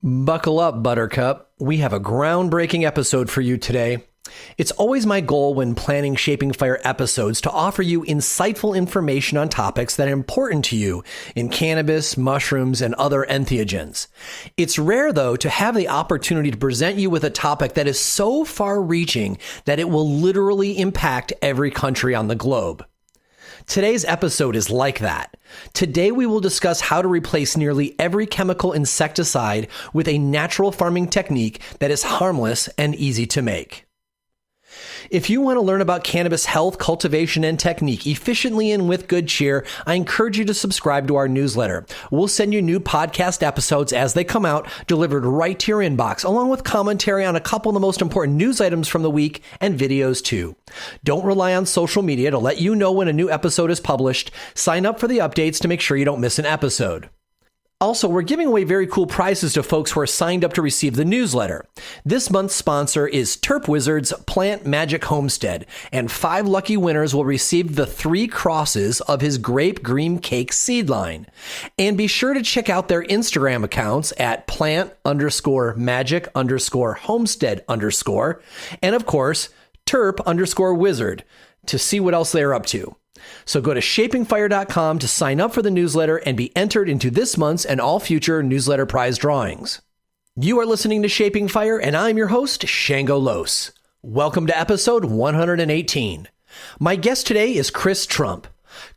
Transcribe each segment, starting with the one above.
Buckle up, Buttercup. We have a groundbreaking episode for you today. It's always my goal when planning Shaping Fire episodes to offer you insightful information on topics that are important to you in cannabis, mushrooms, and other entheogens. It's rare, though, to have the opportunity to present you with a topic that is so far-reaching that it will literally impact every country on the globe. Today's episode is like that. Today we will discuss how to replace nearly every chemical insecticide with a natural farming technique that is harmless and easy to make. If you want to learn about cannabis health, cultivation, and technique efficiently and with good cheer, I encourage you to subscribe to our newsletter. We'll send you new podcast episodes as they come out, delivered right to your inbox, along with commentary on a couple of the most important news items from the week and videos too. Don't rely on social media to let you know when a new episode is published. Sign up for the updates to make sure you don't miss an episode. Also, we're giving away very cool prizes to folks who are signed up to receive the newsletter. This month's sponsor is Terp Wizard's Plant Magic Homestead, and 5 lucky winners will receive the 3 crosses of his Grape Green Cake seed line. And be sure to check out their Instagram accounts at plant_magic_homestead_ and of course, Terp_wizard to see what else they're up to. So go to shapingfire.com to sign up for the newsletter and be entered into this month's and all future newsletter prize drawings. You are listening to Shaping Fire, and I'm your host, Shango Los. Welcome to episode 118. My guest today is Chris Trump.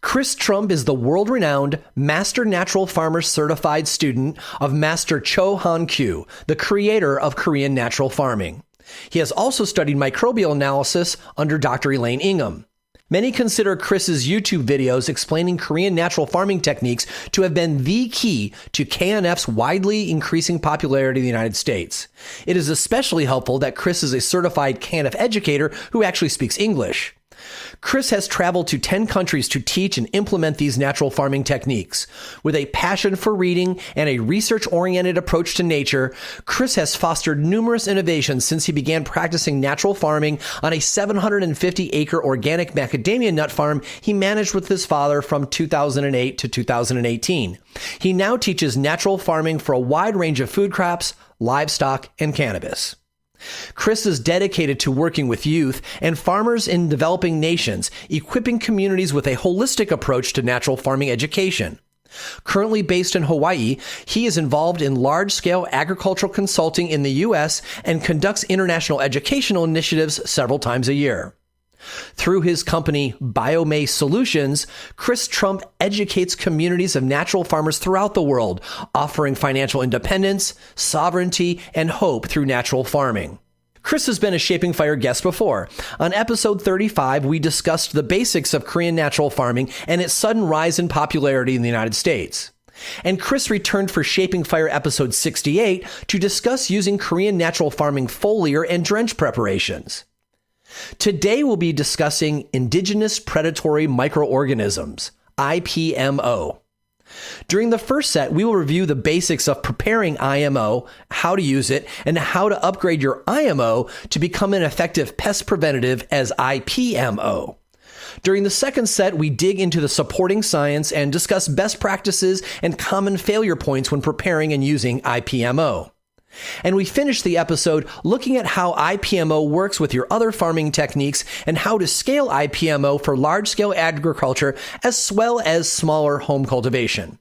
Chris Trump is the world-renowned Master Natural Farmer Certified student of Master Cho Han Kyu, the creator of Korean natural farming. He has also studied microbial analysis under Dr. Elaine Ingham. Many consider Chris's YouTube videos explaining Korean natural farming techniques to have been the key to KNF's widely increasing popularity in the United States. It is especially helpful that Chris is a certified KNF educator who actually speaks English. Chris has traveled to 10 countries to teach and implement these natural farming techniques. With a passion for reading and a research-oriented approach to nature, Chris has fostered numerous innovations since he began practicing natural farming on a 750-acre organic macadamia nut farm he managed with his father from 2008 to 2018. He now teaches natural farming for a wide range of food crops, livestock, and cannabis. Chris is dedicated to working with youth and farmers in developing nations, equipping communities with a holistic approach to natural farming education. Currently based in Hawaii, he is involved in large-scale agricultural consulting in the U.S. and conducts international educational initiatives several times a year. Through his company, BioMay Solutions, Chris Trump educates communities of natural farmers throughout the world, offering financial independence, sovereignty, and hope through natural farming. Chris has been a Shaping Fire guest before. On episode 35, we discussed the basics of Korean natural farming and its sudden rise in popularity in the United States. And Chris returned for Shaping Fire episode 68 to discuss using Korean natural farming foliar and drench preparations. Today we'll be discussing Indigenous Predatory Microorganisms, IPMO. During the first set, we will review the basics of preparing IMO, how to use it, and how to upgrade your IMO to become an effective pest preventative as IPMO. During the second set, we dig into the supporting science and discuss best practices and common failure points when preparing and using IPMO. And we finish the episode looking at how IPMO works with your other farming techniques and how to scale IPMO for large-scale agriculture as well as smaller home cultivation.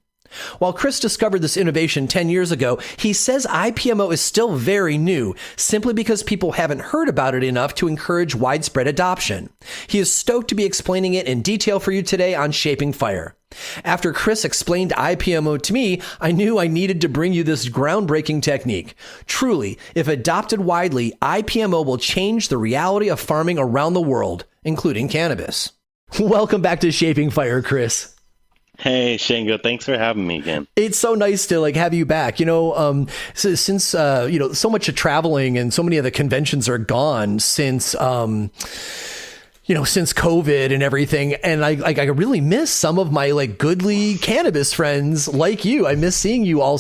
While Chris discovered this innovation 10 years ago, he says IPMO is still very new, simply because people haven't heard about it enough to encourage widespread adoption. He is stoked to be explaining it in detail for you today on Shaping Fire. After Chris explained IPMO to me, I knew I needed to bring you this groundbreaking technique. Truly, if adopted widely, IPMO will change the reality of farming around the world, including cannabis. Welcome back to Shaping Fire, Chris. Hey, Shango, thanks for having me again. It's so nice to have you back. Since so much of traveling and so many of the conventions are gone since since COVID and everything. And I really miss some of my goodly cannabis friends like you. I miss seeing you all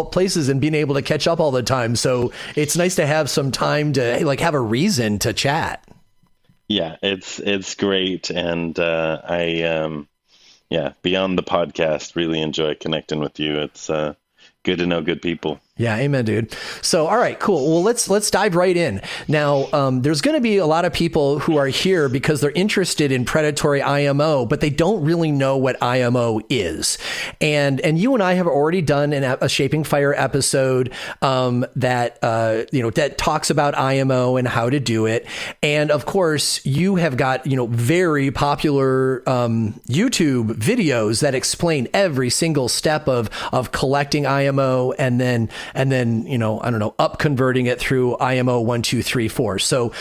places and being able to catch up all the time. So it's nice to have some time to have a reason to chat. Yeah, it's great. And beyond the podcast, really enjoy connecting with you. It's good to know good people. Yeah, amen, dude. So, all right, cool. Well, let's dive right in. Now, there's going to be a lot of people who are here because they're interested in predatory IMO, but they don't really know what IMO is. And you and I have already done a Shaping Fire episode that talks about IMO and how to do it. And of course, you have got very popular YouTube videos that explain every single step of collecting IMO and then I don't know, up converting it through IMO 1, 2, 3, 4. So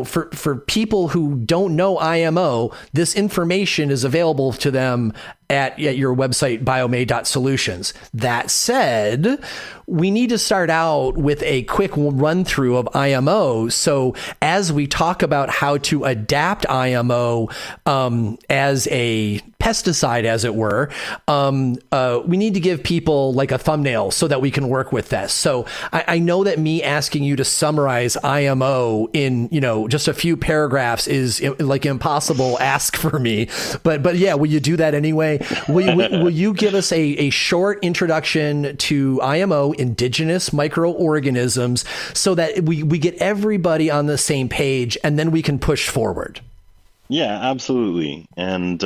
for people who don't know IMO, this information is available to them at your website, biomade.solutions. That said, we need to start out with a quick run through of IMO. So as we talk about how to adapt IMO as a pesticide, as it were, we need to give people like a thumbnail so that we can work with this. So I know that me asking you to summarize IMO in just a few paragraphs is like impossible ask for me. But yeah, will you do that anyway? Will you give us a short introduction to IMO, Indigenous Microorganisms, so that we get everybody on the same page and then we can push forward? Yeah, absolutely. And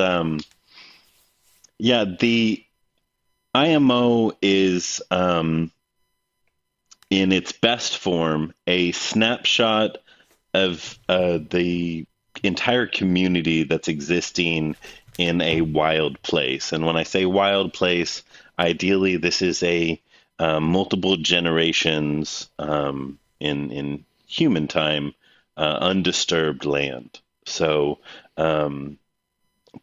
the IMO is in its best form a snapshot of the entire community that's existing in a wild place. And when I say wild place, ideally this is a multiple generations in human time undisturbed land. So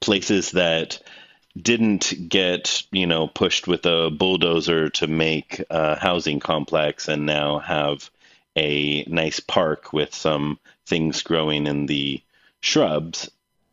places that didn't get pushed with a bulldozer to make a housing complex and now have a nice park with some things growing in the shrubs.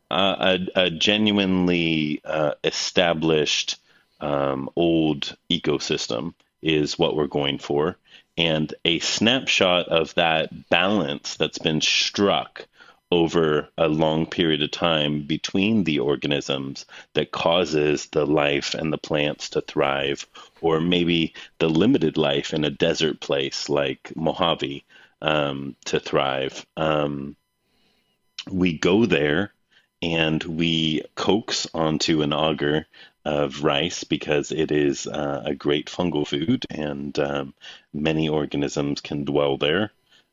A genuinely established old ecosystem is what we're going for, and a snapshot of that balance that's been struck over a long period of time between the organisms that causes the life and the plants to thrive, or maybe the limited life in a desert place like Mojave to thrive. We go there and we coax onto an auger of rice because it is a great fungal food, and many organisms can dwell there.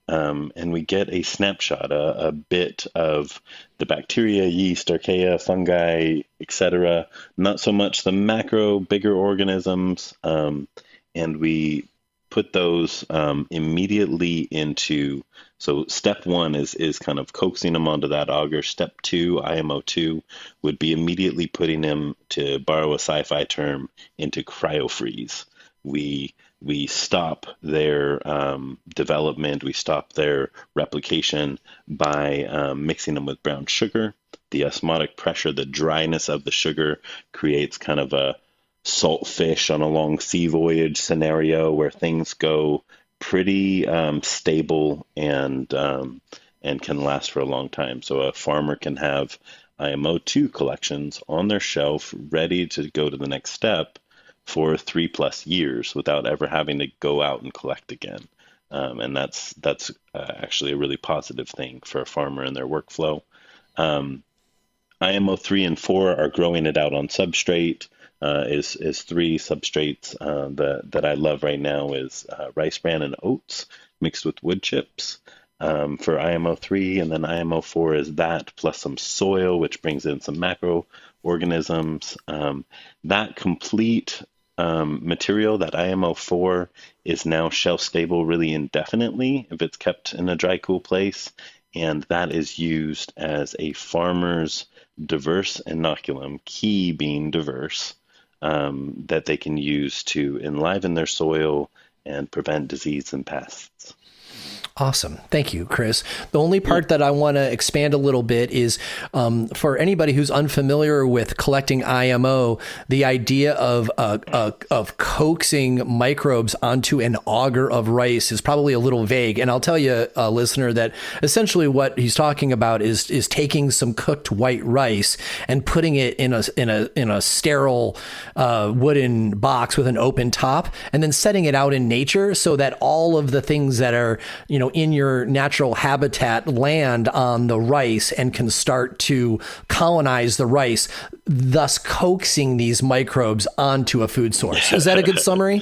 And we get a snapshot, a bit of the bacteria, yeast, archaea, fungi, etc. Not so much the macro, bigger organisms. And we put those immediately into. So step one is kind of coaxing them onto that auger. Step two, IMO2, would be immediately putting them, to borrow a sci-fi term, into cryofreeze. We stop their development, we stop their replication by mixing them with brown sugar. The osmotic pressure, the dryness of the sugar, creates kind of a salt fish on a long sea voyage scenario where things go pretty stable and can last for a long time. So a farmer can have IMO2 collections on their shelf ready to go to the next step for 3+ years without ever having to go out and collect again. And that's actually a really positive thing for a farmer in their workflow. IMO 3 and 4 are growing it out on substrate. Is 3 substrates that I love right now is rice bran and oats mixed with wood chips for IMO 3, and then IMO 4 is that plus some soil, which brings in some macroorganisms. That complete material, that IMO 4, is now shelf stable really indefinitely if it's kept in a dry, cool place, and that is used as a farmer's diverse inoculum, key being diverse, that they can use to enliven their soil and prevent disease and pests. Awesome. Thank you, Chris. The only part that I want to expand a little bit is for anybody who's unfamiliar with collecting IMO, the idea of coaxing microbes onto an auger of rice is probably a little vague. And I'll tell you, listener, that essentially what he's talking about is taking some cooked white rice and putting it in a sterile wooden box with an open top, and then setting it out in nature so that all of the things that are, in your natural habitat land on the rice and can start to colonize the rice, thus coaxing these microbes onto a food source. Is that a good summary?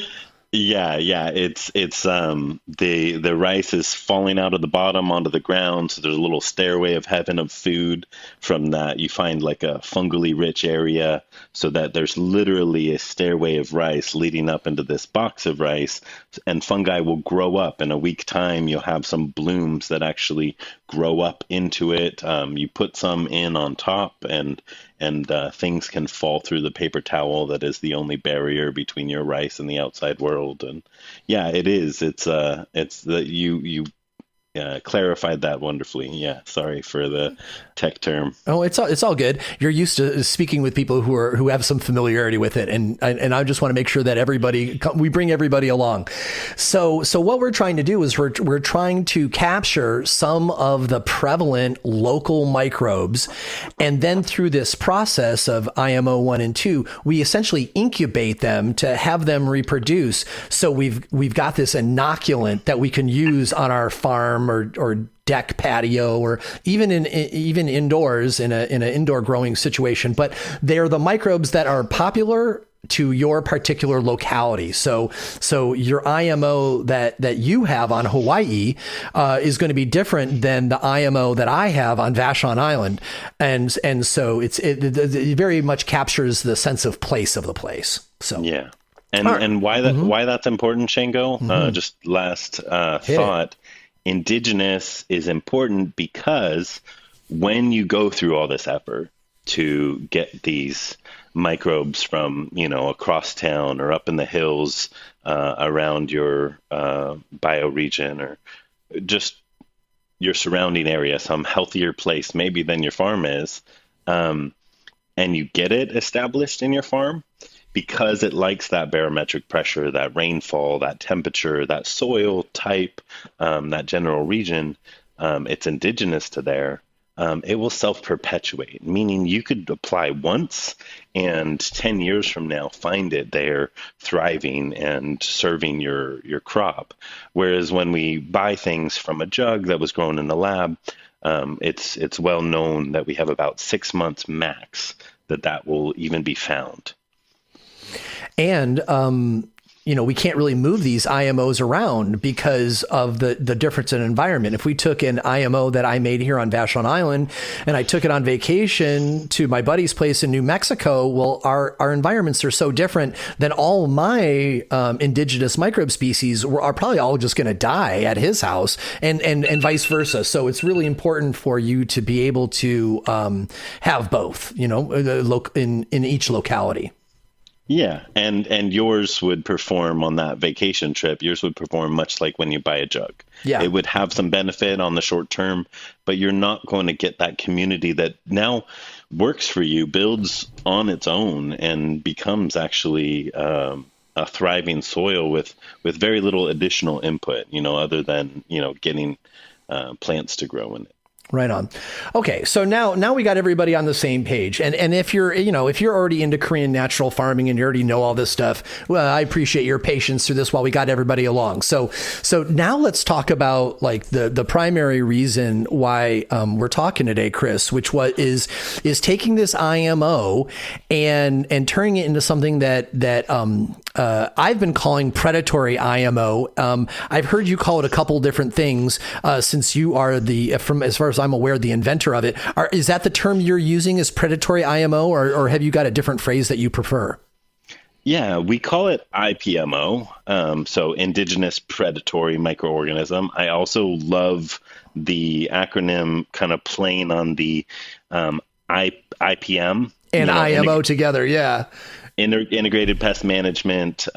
Yeah. It's the rice is falling out of the bottom onto the ground. So there's a little stairway of heaven of food. From that, you find like a fungally rich area, so that there's literally a stairway of rice leading up into this box of rice, and fungi will grow up. In a week time, you'll have some blooms that actually grow up into it. You put some in on top, and things can fall through the paper towel that is the only barrier between your rice and the outside world. And yeah, it is. It's that you clarified that wonderfully. Yeah, sorry for the tech term. Oh, it's all good. You're used to speaking with people who have some familiarity with it, and I just want to make sure that we bring everybody along. So what we're trying to do is we're trying to capture some of the prevalent local microbes, and then through this process of IMO 1 and 2, we essentially incubate them to have them reproduce. So we've got this inoculant that we can use on our farm or deck patio, or even indoors in an indoor growing situation. But they're the microbes that are popular to your particular locality. So your IMO that you have on Hawaii is going to be different than the IMO that I have on Vashon Island, and so it very much captures the sense of place of the place. So yeah, and why that's important, Shango. Just last thought. Indigenous is important because when you go through all this effort to get these microbes from, across town or up in the hills around your bioregion, or just your surrounding area, some healthier place maybe than your farm is, and you get it established in your farm, because it likes that barometric pressure, that rainfall, that temperature, that soil type, that general region, it's indigenous to there. It will self-perpetuate, meaning you could apply once and 10 years from now find it there thriving and serving your crop. Whereas when we buy things from a jug that was grown in the lab, it's well known that we have about 6 months max that will even be found. And, we can't really move these IMOs around because of the difference in environment. If we took an IMO that I made here on Vashon Island and I took it on vacation to my buddy's place in New Mexico, well, our environments are so different that all my indigenous microbe species are probably all just going to die at his house, and vice versa. So it's really important for you to be able to have both, in each locality. Yeah, and yours would perform on that vacation trip. Yours would perform much like when you buy a jug. Yeah. It would have some benefit on the short term, but you're not going to get that community that now works for you, builds on its own, and becomes actually a thriving soil with very little additional input, other than, getting plants to grow in it. Right on. Okay, so now we got everybody on the same page. And if you're already into Korean natural farming and you already know all this stuff, well, I appreciate your patience through this while we got everybody along. So now let's talk about like the primary reason why we're talking today, Chris, which is taking this IMO and turning it into something that I've been calling predatory IMO. I've heard you call it a couple different things since you are as far as I'm aware, the inventor of it. Is that the term you're using, is predatory IMO, or have you got a different phrase that you prefer? Yeah, we call it IPMO, so Indigenous Predatory Microorganism. I also love the acronym kind of playing on the IPM. And IMO together, yeah. integrated pest management.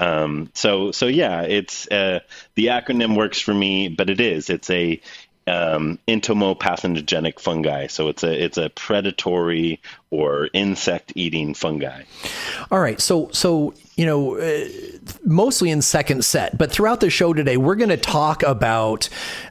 So yeah, it's the acronym works for me, but it's a entomopathogenic fungi. So it's a predatory or insect eating fungi. All right. So mostly in second set, but throughout the show today, we're going to talk about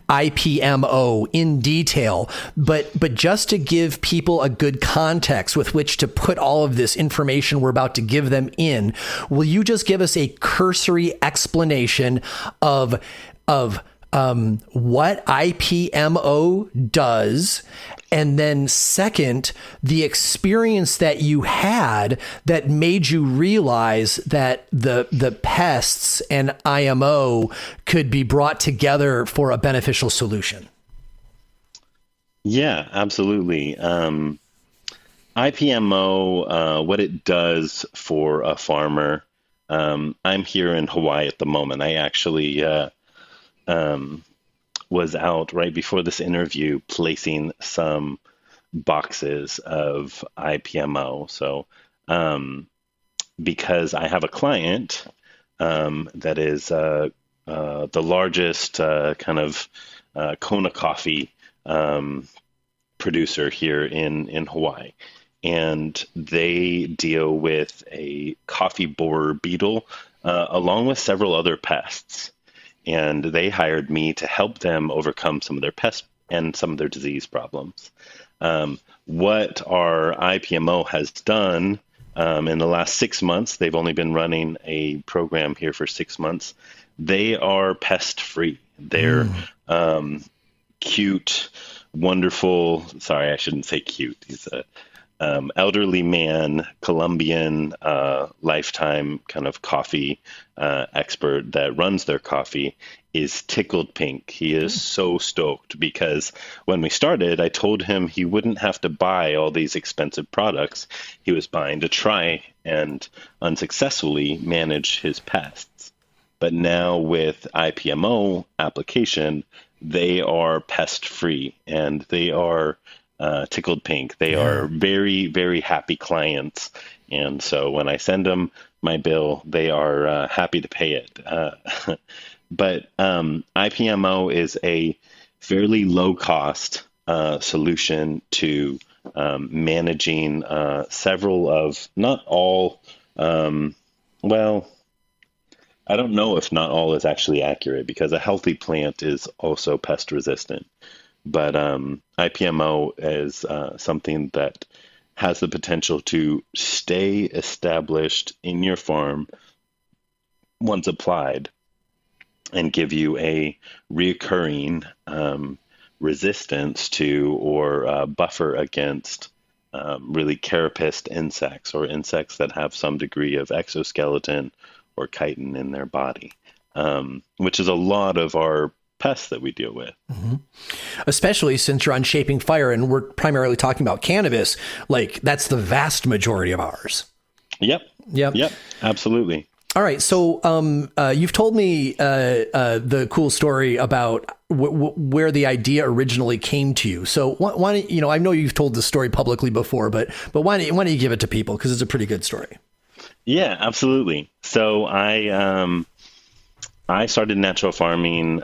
IPMO in detail, but just to give people a good context with which to put all of this information we're about to give them in, will you just give us a cursory explanation of what IPMO does, and then second, the experience that you had that made you realize that the pests and IMO could be brought together for a beneficial solution? Yeah, absolutely. IPMO, what it does for a farmer. I'm here in Hawaii at the moment. I actually was out right before this interview placing some boxes of IPMO. So because I have a client that is the largest kind of Kona coffee producer here in Hawaii. And they deal with a coffee borer beetle along with several other pests. And they hired me to help them overcome some of their pest and some of their disease problems. What our IPMO has done in the last 6 months, they've only been running a program here for 6 months. They are pest free. They're cute, wonderful. Sorry, I shouldn't say cute. He's a elderly man, Colombian, lifetime kind of coffee expert that runs their coffee, is tickled pink. He is so stoked because when we started, I told him he wouldn't have to buy all these expensive products he was buying to try and unsuccessfully manage his pests. But now with IPMO application, they are pest free and they are tickled pink. They are very, very happy clients. And so when I send them my bill, they are happy to pay it. But IPMO is a fairly low cost solution to managing several of, not all, well, I don't know if not all is actually accurate because a healthy plant is also pest resistant. But IPMO is something that has the potential to stay established in your farm once applied and give you a reoccurring resistance to or buffer against really carapace insects or insects that have some degree of exoskeleton or chitin in their body, which is a lot of our pests that we deal with. Mm-hmm. Especially since you're on Shaping Fire and we're primarily talking about cannabis, like that's the vast majority of ours. Yep, absolutely. All right. So you've told me the cool story about where the idea originally came to you. So why don't, I know you've told this story publicly before, but why don't you give it to people? Because it's a pretty good story. Yeah, absolutely. So I started natural farming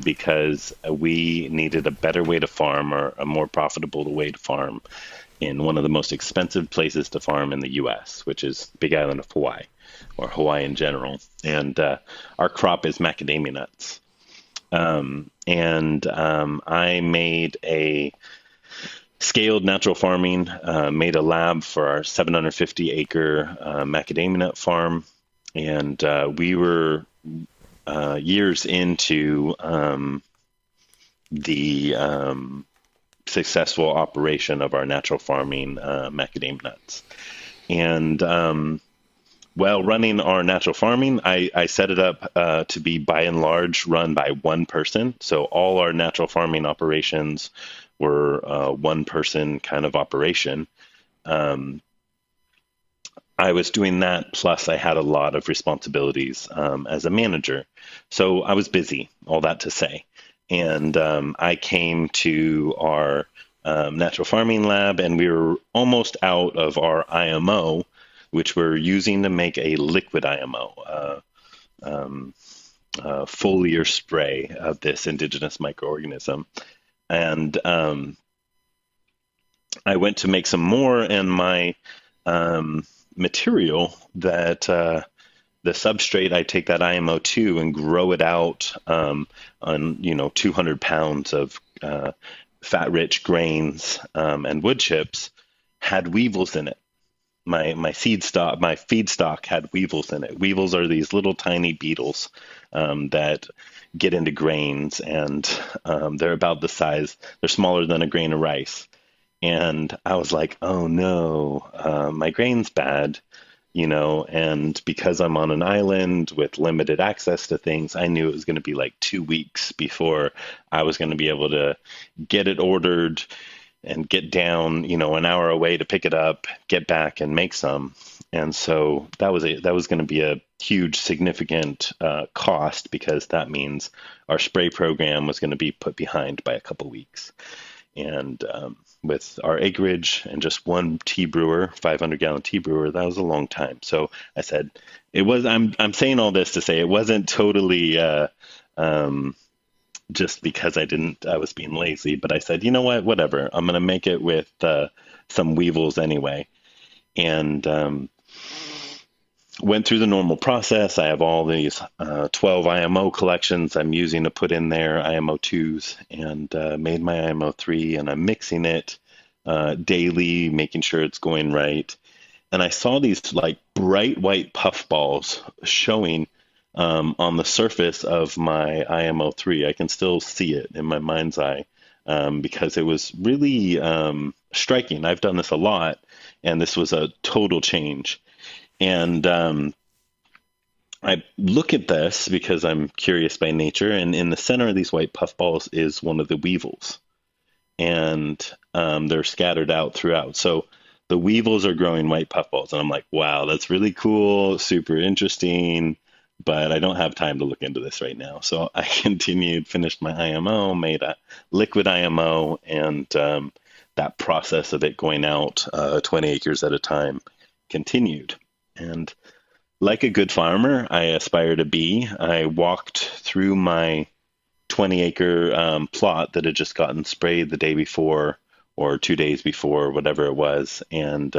because we needed a better way to farm or a more profitable way to farm in one of the most expensive places to farm in the U.S., which is Big Island of Hawaii, or Hawaii in general. And our crop is macadamia nuts. I made a scaled natural farming, made a lab for our 750-acre macadamia nut farm. And we were years into the successful operation of our natural farming macadamia nuts. And while running our natural farming, I set it up to be by and large run by one person. So all our natural farming operations were one person kind of operation. I was doing that, plus I had a lot of responsibilities as a manager. So I was busy, all that to say. And I came to our natural farming lab, and we were almost out of our IMO. which we're using to make a liquid IMO, foliar spray of this indigenous microorganism. And I went to make some more, and my material that the substrate, I take that IMO to and grow it out on 200 pounds of fat-rich grains and wood chips, had weevils in it. My feedstock had weevils in it. Weevils are these little tiny beetles that get into grains, and they're about the size, they're smaller than a grain of rice. And I was like, oh no, my grain's bad, and because I'm on an island with limited access to things, I knew it was going to be like 2 weeks before I was going to be able to get it ordered and get down, an hour away to pick it up, get back and make some. And so that was going to be a huge, significant cost, because that means our spray program was going to be put behind by a couple weeks. And with our acreage and just one tea brewer, 500-gallon tea brewer, that was a long time. So I said, I'm saying all this to say it wasn't totally just because I was being lazy, but I said, you know what, whatever, I'm going to make it with some weevils anyway. And went through the normal process. I have all these 12 IMO collections I'm using to put in there, IMO 2s, and made my IMO 3, and I'm mixing it daily, making sure it's going right. And I saw these like bright white puff balls showing on the surface of my IMO 3. I can still see it in my mind's eye because it was really striking. I've done this a lot, and this was a total change. And I look at this because I'm curious by nature, and in the center of these white puffballs is one of the weevils, and they're scattered out throughout. So the weevils are growing white puffballs, and I'm like, wow, that's really cool, super interesting, but I don't have time to look into this right now. So I continued, finished my IMO, made a liquid IMO, and that process of it going out 20 acres at a time continued. And like a good farmer, I aspire to be. I walked through my 20-acre plot that had just gotten sprayed the day before or 2 days before, whatever it was, and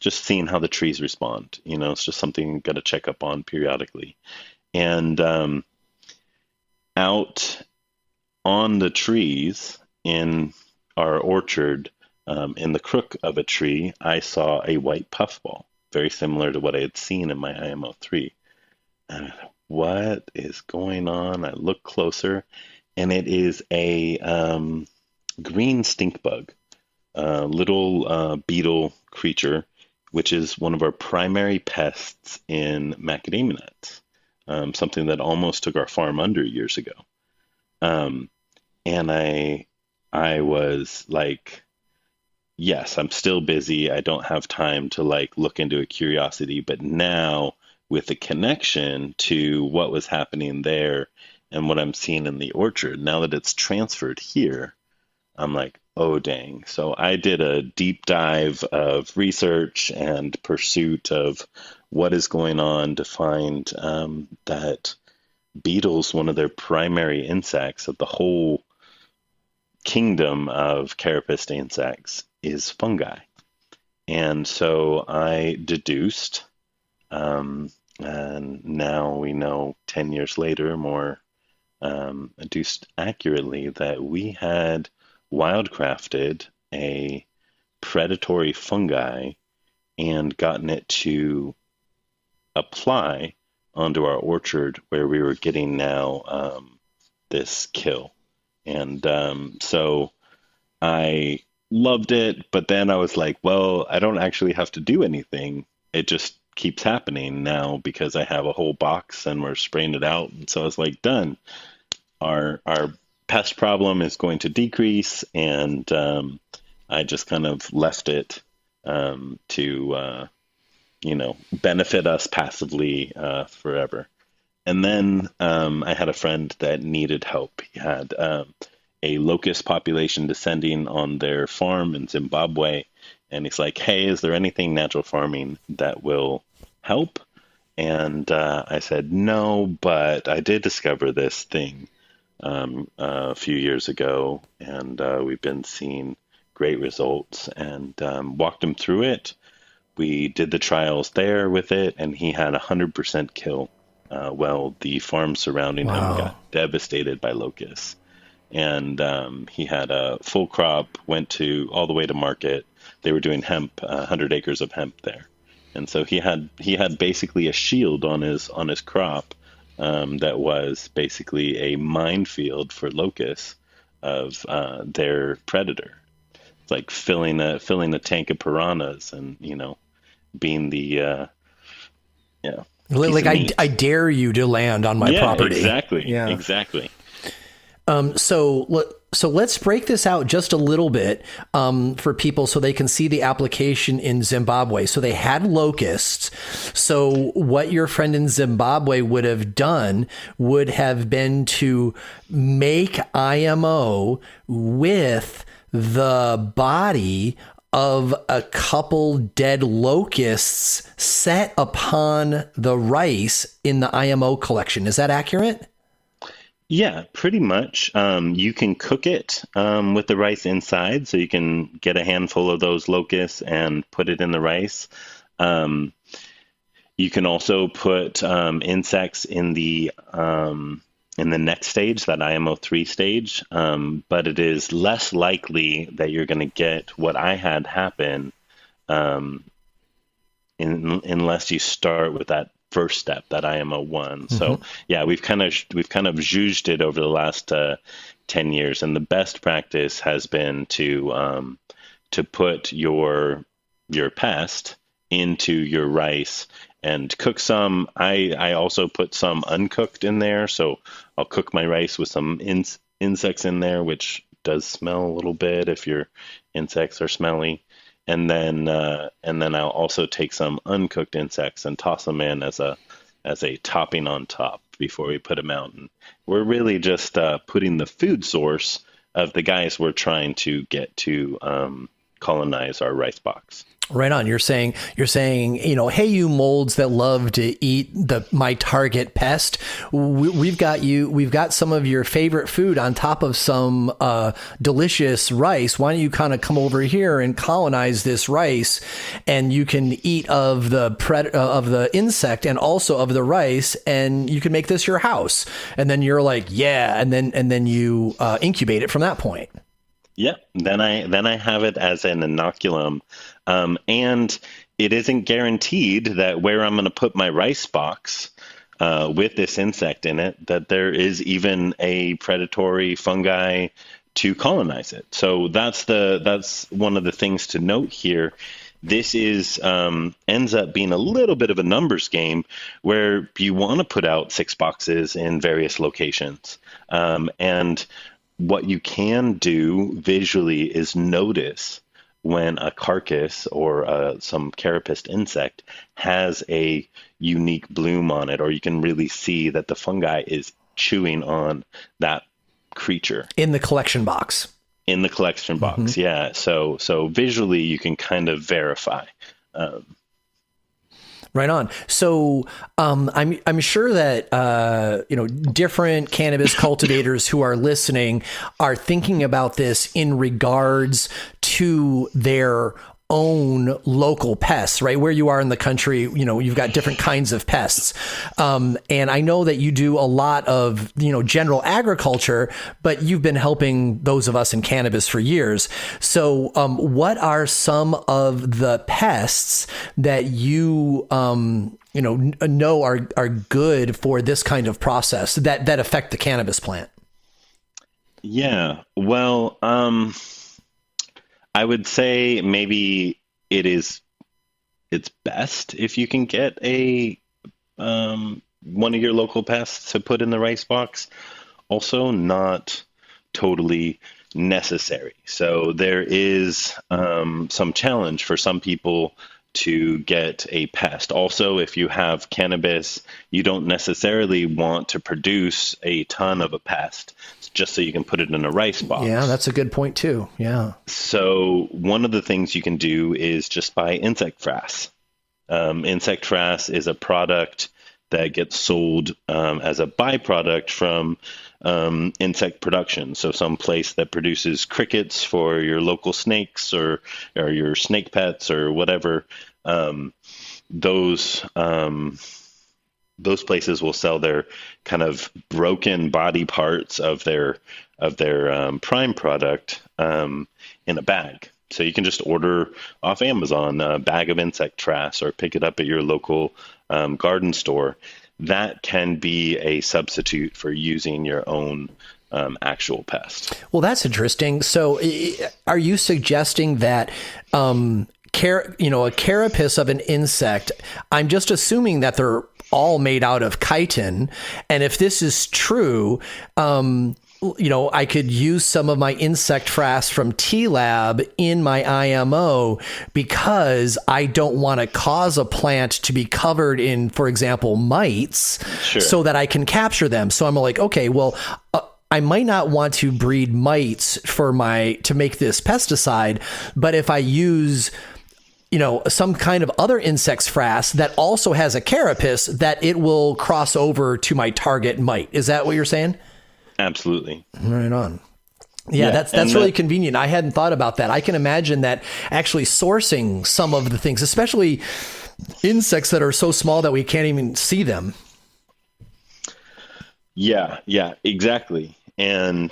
just seeing how the trees respond. It's just something you've got to check up on periodically. And out on the trees in our orchard, in the crook of a tree, I saw a white puffball, very similar to what I had seen in my IMO 3. And I thought, what is going on? I look closer, and it is a green stink bug, little beetle creature, which is one of our primary pests in macadamia nuts, something that almost took our farm under years ago. And I was like, yes, I'm still busy. I don't have time to look into a curiosity, but now with the connection to what was happening there and what I'm seeing in the orchard, now that it's transferred here, I'm like, oh, dang. So I did a deep dive of research and pursuit of what is going on to find that beetles, one of their primary insects of the whole kingdom of carapace insects, is fungi. And so I deduced, and now we know 10 years later, more deduced accurately, that we had wildcrafted a predatory fungi and gotten it to apply onto our orchard, where we were getting now this kill. And so I loved it, but then I was like, well, I don't actually have to do anything. It just keeps happening now because I have a whole box and we're spraying it out. And so I was like, done. Our pest problem is going to decrease, and I just kind of left it to benefit us passively forever. And then I had a friend that needed help. He had a locust population descending on their farm in Zimbabwe, And he's like, hey, is there anything natural farming that will help? And I said, no, but I did discover this thing a few years ago, and we've been seeing great results, and walked him through it. We did the trials there with it, and he had 100% kill. Well, the farm surrounding him got devastated by locusts. And he had a full crop, went all the way to market. They were doing hemp, 100 acres of hemp there. And so he had basically a shield on his crop that was basically a minefield for locusts of their predator. It's like filling a tank of piranhas, and being the like I dare you to land on my property. Exactly. So let's break this out just a little bit for people so they can see the application in Zimbabwe. So they had locusts. So what your friend in Zimbabwe would have done would have been to make IMO with the body of a couple dead locusts set upon the rice in the IMO collection. Is that accurate? Yeah, pretty much. You can cook it with the rice inside, so you can get a handful of those locusts and put it in the rice. You can also put insects in the next stage, that IMO 3 stage, but it is less likely that you're going to get what I had happen unless you start with that first step, that IMO 1. Mm-hmm. So yeah, we've kind of zhuzhed it over the last 10 years, and the best practice has been to put your pest into your rice and cook some. I also put some uncooked in there, so I'll cook my rice with some insects in there, which does smell a little bit if your insects are smelly. And then I'll also take some uncooked insects and toss them in as a topping on top before we put them out. And we're really just putting the food source of the guys we're trying to get to colonize our rice box. Right on. You're saying, hey, you molds that love to eat my target pest. We've got some of your favorite food on top of some delicious rice. Why don't you kind of come over here and colonize this rice, and you can eat of the insect and also of the rice, and you can make this your house. And then you're like, yeah, and then you incubate it from that point. Yeah. Then I have it as an inoculum. And it isn't guaranteed that where I'm going to put my rice box with this insect in it, that there is even a predatory fungi to colonize it. So that's one of the things to note here. This ends up being a little bit of a numbers game, where you want to put out 6 boxes in various locations. And what you can do visually is notice when a carcass or some carapace insect has a unique bloom on it, or you can really see that the fungi is chewing on that creature. In the collection box. Mm-hmm. Yeah. So visually you can kind of verify. Right on. So I'm sure that different cannabis cultivators who are listening are thinking about this in regards to their own local pests, right? Where you are in the country, you've got different kinds of pests. And I know that you do a lot of, general agriculture, but you've been helping those of us in cannabis for years. So what are some of the pests that you, know are good for this kind of process that affect the cannabis plant? Yeah, well, I would say maybe it's best if you can get one of your local pests to put in the rice box. Also, not totally necessary. So there is some challenge for some people to get a pest. Also, if you have cannabis, you don't necessarily want to produce a ton of a pest just so you can put it in a rice box. Yeah, that's a good point too. Yeah. So one of the things you can do is just buy insect frass. Insect frass is a product that gets sold as a byproduct from insect production. So some place that produces crickets for your local snakes or your snake pets or whatever, those places will sell their kind of broken body parts of their prime product in a bag. So you can just order off Amazon a bag of insect frass or pick it up at your local garden store. That can be a substitute for using your own actual pest. Well, that's interesting. So are you suggesting that a carapace of an insect, I'm just assuming that they're all made out of chitin. And if this is true, I could use some of my insect frass from T-Lab in my IMO because I don't want to cause a plant to be covered in, for example, mites, so that I can capture them. So I'm like, okay, well, I might not want to breed mites to make this pesticide, but if I use some kind of other insect's frass that also has a carapace, that it will cross over to my target mite. Is that what you're saying? Absolutely. Right on. Yeah, that's really convenient. I hadn't thought about that. I can imagine that actually sourcing some of the things, especially insects that are so small that we can't even see them. Yeah, exactly. And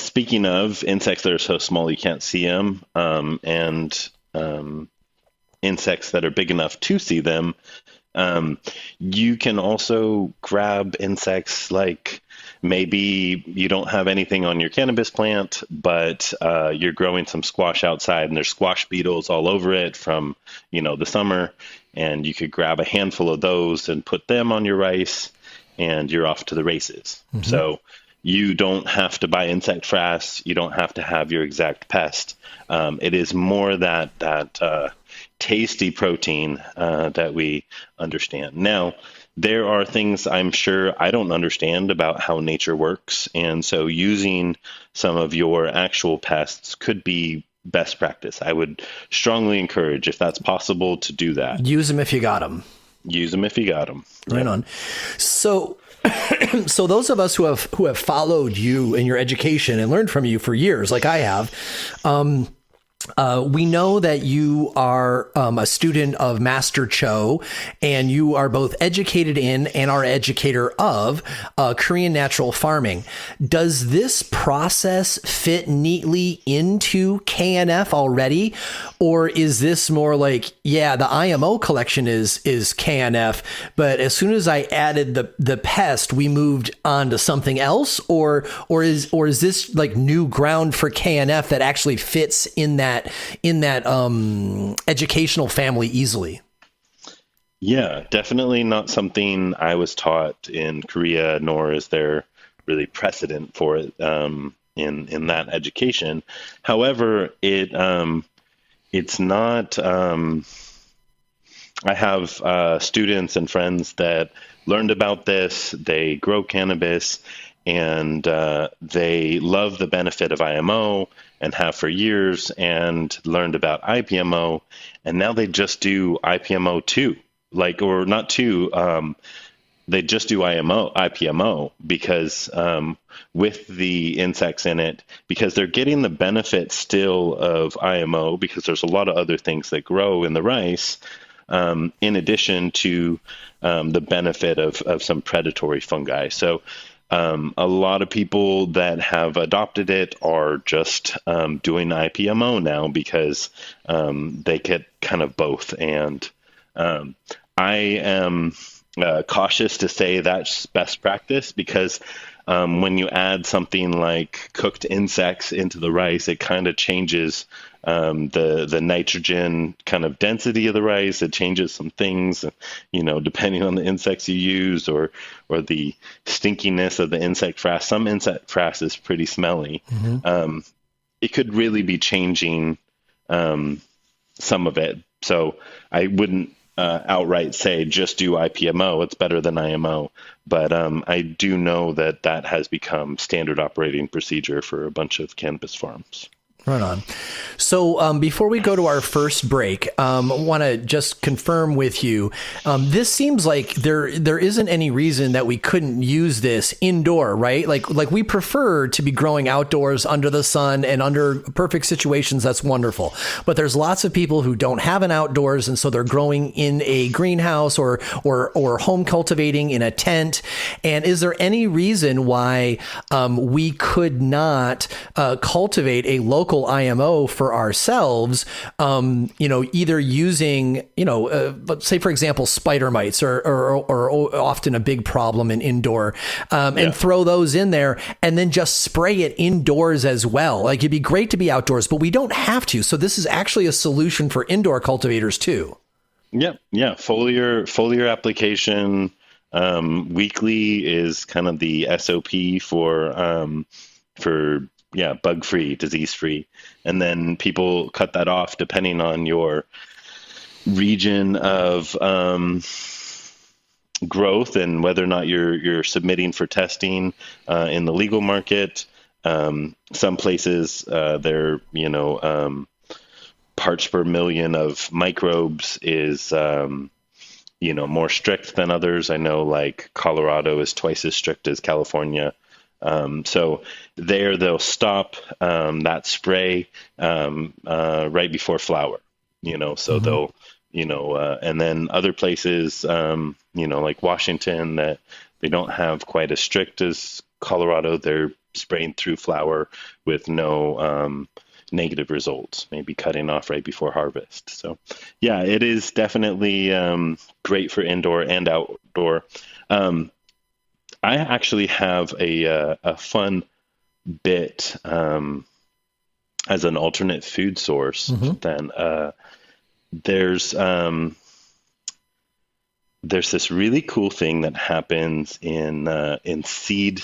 speaking of insects that are so small you can't see them, and insects that are big enough to see them, you can also grab insects like maybe you don't have anything on your cannabis plant, but you're growing some squash outside and there's squash beetles all over it from, the summer. And you could grab a handful of those and put them on your rice and you're off to the races. Mm-hmm. So you don't have to buy insect frass. You don't have to have your exact pest. It is more that tasty protein that we understand. Now, there are things I'm sure I don't understand about how nature works. And so using some of your actual pests could be best practice. I would strongly encourage, if that's possible, to do that. Use them if you got them. Use them if you got them. Right on. So those of us who have followed you in your education and learned from you for years, like I have, we know that you are a student of Master Cho, and you are both educated in and are educator of Korean natural farming. Does this process fit neatly into KNF already? Or is this more like, the IMO collection is KNF, but as soon as I added the pest, we moved on to something else? Or is this like new ground for KNF that actually fits in that educational family easily? Yeah, definitely not something I was taught in Korea, nor is there really precedent for it in that education. However, it's not. I have students and friends that learned about this. They grow cannabis, and they love the benefit of IMO and have for years, and learned about IPMO, and now they just do IPMO 2, or not 2. They just do IPMO because with the insects in it, because they're getting the benefit still of IMO, because there's a lot of other things that grow in the rice, in addition to the benefit of some predatory fungi. So a lot of people that have adopted it are just doing IPMO now because they get kind of both. And I am cautious to say that's best practice because when you add something like cooked insects into the rice, it kind of changes the nitrogen kind of density of the rice. It changes some things, depending on the insects you use or the stinkiness of the insect frass. Some insect frass is pretty smelly. Mm-hmm. It could really be changing some of it. So I wouldn't outright say just do IPMO. It's better than IMO. But I do know that that has become standard operating procedure for a bunch of cannabis farms. Right on. So before we go to our first break, I want to just confirm with you. This seems like there isn't any reason that we couldn't use this indoor, right? Like we prefer to be growing outdoors under the sun and under perfect situations. That's wonderful. But there's lots of people who don't have an outdoors, and so they're growing in a greenhouse or home cultivating in a tent. And is there any reason why we could not cultivate a local IMO for ourselves, either using, let's say, for example, spider mites are often a big problem in indoor, and throw those in there and then just spray it indoors as well. Like, it'd be great to be outdoors, but we don't have to. So this is actually a solution for indoor cultivators too. Yeah. Foliar application weekly is kind of the SOP for bug-free, disease-free. And then people cut that off depending on your region of growth and whether or not you're submitting for testing in the legal market. Some places, they're, parts per million of microbes is, more strict than others. I know, like, Colorado is twice as strict as California. So they'll stop that spray right before flower, so they'll, and then other places, like Washington, that they don't have quite as strict as Colorado, they're spraying through flower with no negative results, maybe cutting off right before harvest. So, yeah, it is definitely great for indoor and outdoor. I actually have a fun bit as an alternate food source. Then there's this really cool thing that happens in seed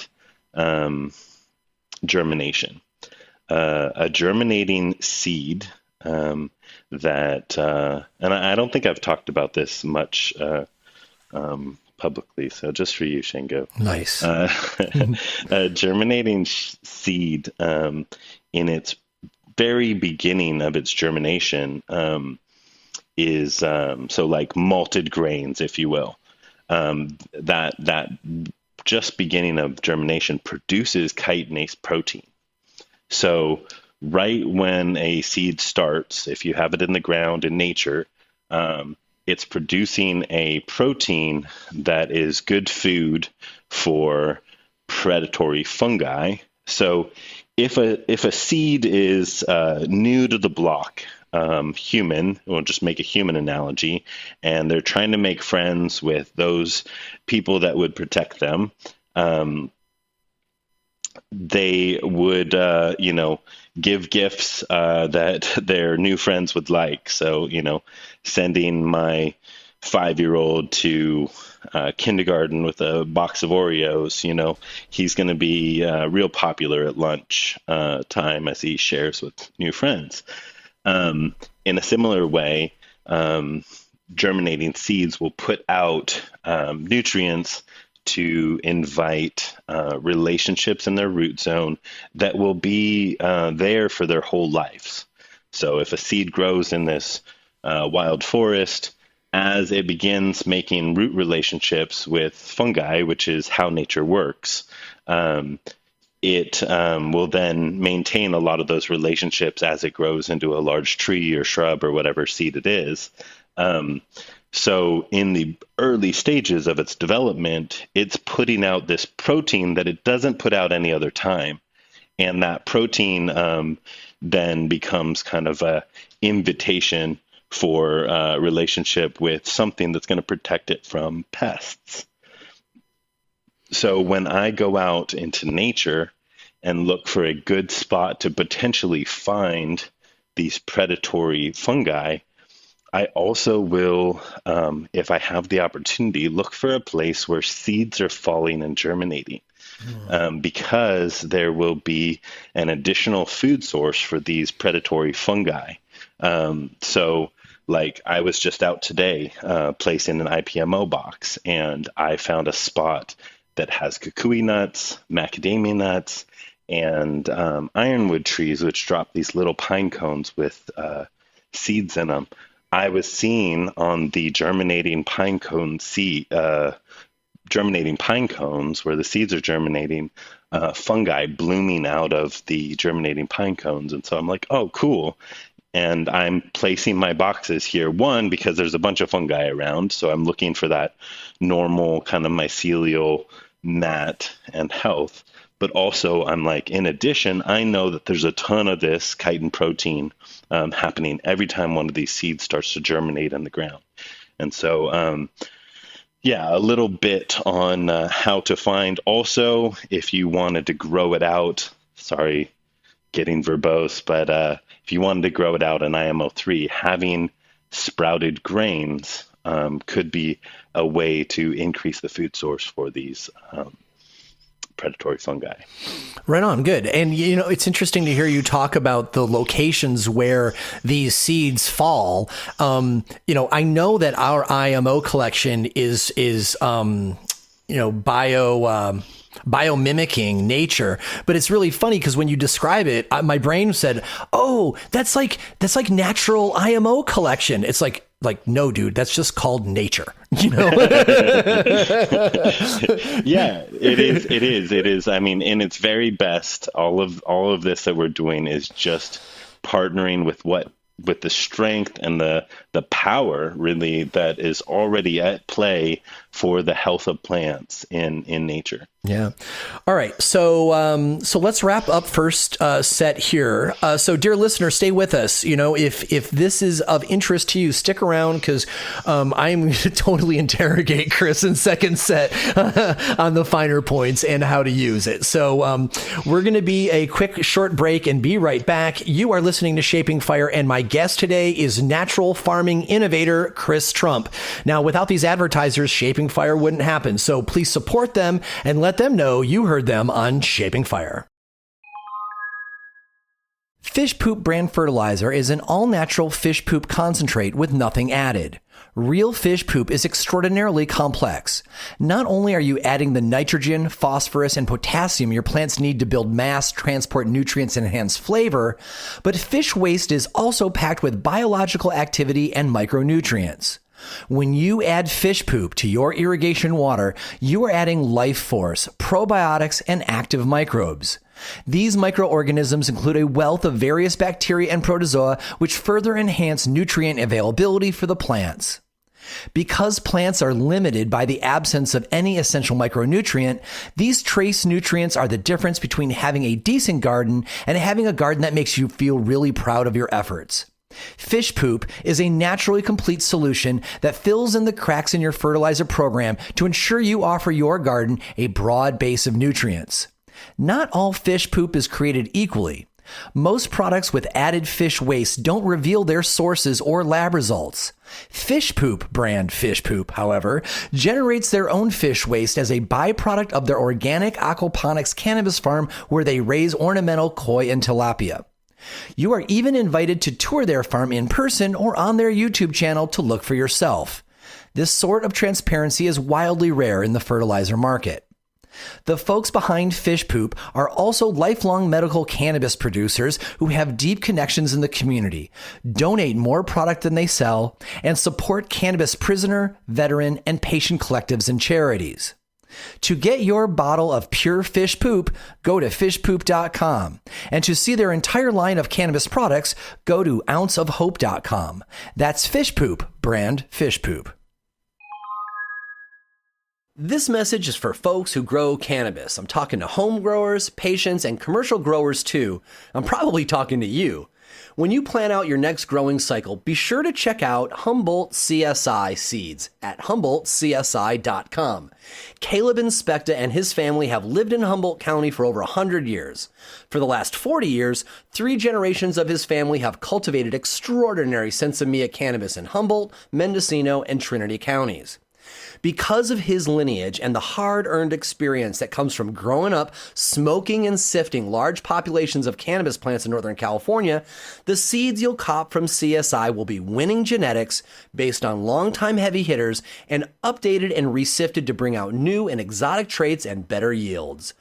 germination. A germinating seed that, and I don't think I've talked about this much publicly, so just for you, Shango. Nice. A germinating seed in its very beginning of its germination is so like malted grains, if you will. That just beginning of germination produces chitinase protein. So right when a seed starts, if you have it in the ground in nature, it's producing a protein that is good food for predatory fungi. So if a seed is new to the block, human, we'll just make a human analogy, and they're trying to make friends with those people that would protect them, they would, give gifts that their new friends would like. So, sending my 5-year-old to kindergarten with a box of Oreos, he's going to be real popular at lunch time as he shares with new friends. In a similar way, germinating seeds will put out nutrients to invite relationships in their root zone that will be there for their whole lives. So if a seed grows in this wild forest, as it begins making root relationships with fungi, which is how nature works, it will then maintain a lot of those relationships as it grows into a large tree or shrub or whatever seed it is. So in the early stages of its development, it's putting out this protein that it doesn't put out any other time. And that protein then becomes kind of a invitation for a relationship with something that's going to protect it from pests. So when I go out into nature and look for a good spot to potentially find these predatory fungi, I also will, if I have the opportunity, look for a place where seeds are falling and germinating, because there will be an additional food source for these predatory fungi. So like I was just out today placing an IPMO box, and I found a spot that has kukui nuts, macadamia nuts, and ironwood trees, which drop these little pine cones with seeds in them. I was seeing on the germinating pine cones where the seeds are germinating, fungi blooming out of the germinating pine cones. And so I'm like, oh, cool. And I'm placing my boxes here, one, because there's a bunch of fungi around. So I'm looking for that normal kind of mycelial mat and health. But also I'm like, in addition, I know that there's a ton of this chitin protein happening every time one of these seeds starts to germinate in the ground. And so, yeah, a little bit on how to find. Also, if you wanted to grow it out, sorry, getting verbose, but if you wanted to grow it out in IMO3, having sprouted grains could be a way to increase the food source for these predatory fungi. Right on. Good. And, it's interesting to hear you talk about the locations where these seeds fall. I know that our IMO collection is biomimicking nature, but it's really funny because when you describe it, my brain said, oh, that's like natural IMO collection. It's like, no, dude, that's just called nature, Yeah, it is. I mean, in its very best, all of this that we're doing is just partnering with the strength and the power really that is already at play for the health of plants in nature. Yeah. All right. So let's wrap up first set here. So dear listener, stay with us. If this is of interest to you, stick around because I'm going to totally interrogate Chris in second set on the finer points and how to use it. So we're going to be a quick short break and be right back. You are listening to Shaping Fire, and my guest today is natural farming innovator Chris Trump. Now, without these advertisers, Shaping Fire wouldn't happen. So please support them and let them know you heard them on Shaping Fire. Fish Poop brand fertilizer is an all-natural fish poop concentrate with nothing added. Real fish poop is extraordinarily complex. Not only are you adding the nitrogen, phosphorus, and potassium your plants need to build mass, transport nutrients, and enhance flavor, but fish waste is also packed with biological activity and micronutrients. When you add fish poop to your irrigation water, you are adding life force, probiotics, and active microbes. These microorganisms include a wealth of various bacteria and protozoa which further enhance nutrient availability for the plants. Because plants are limited by the absence of any essential micronutrient, these trace nutrients are the difference between having a decent garden and having a garden that makes you feel really proud of your efforts. Fish poop is a naturally complete solution that fills in the cracks in your fertilizer program to ensure you offer your garden a broad base of nutrients. Not all fish poop is created equally. Most products with added fish waste don't reveal their sources or lab results. Fish Poop brand Fish Poop, however, generates their own fish waste as a byproduct of their organic aquaponics cannabis farm where they raise ornamental koi and tilapia. You are even invited to tour their farm in person or on their YouTube channel to look for yourself. This sort of transparency is wildly rare in the fertilizer market. The folks behind Fish Poop are also lifelong medical cannabis producers who have deep connections in the community, donate more product than they sell, and support cannabis prisoner, veteran, and patient collectives and charities. To get your bottle of pure fish poop, go to fishpoop.com. And to see their entire line of cannabis products, go to ounceofhope.com. That's Fish Poop, brand Fish Poop. This message is for folks who grow cannabis. I'm talking to home growers, patients, and commercial growers too. I'm probably talking to you. When you plan out your next growing cycle, be sure to check out Humboldt CSI seeds at humboldtcsi.com. Caleb Inspecta and his family have lived in Humboldt County for over 100 years. For the last 40 years, 3 generations of his family have cultivated extraordinary Sensimilla cannabis in Humboldt, Mendocino, and Trinity counties. Because of his lineage and the hard-earned experience that comes from growing up, smoking and sifting large populations of cannabis plants in Northern California, the seeds you'll cop from CSI will be winning genetics based on longtime heavy hitters and updated and resifted to bring out new and exotic traits and better yields.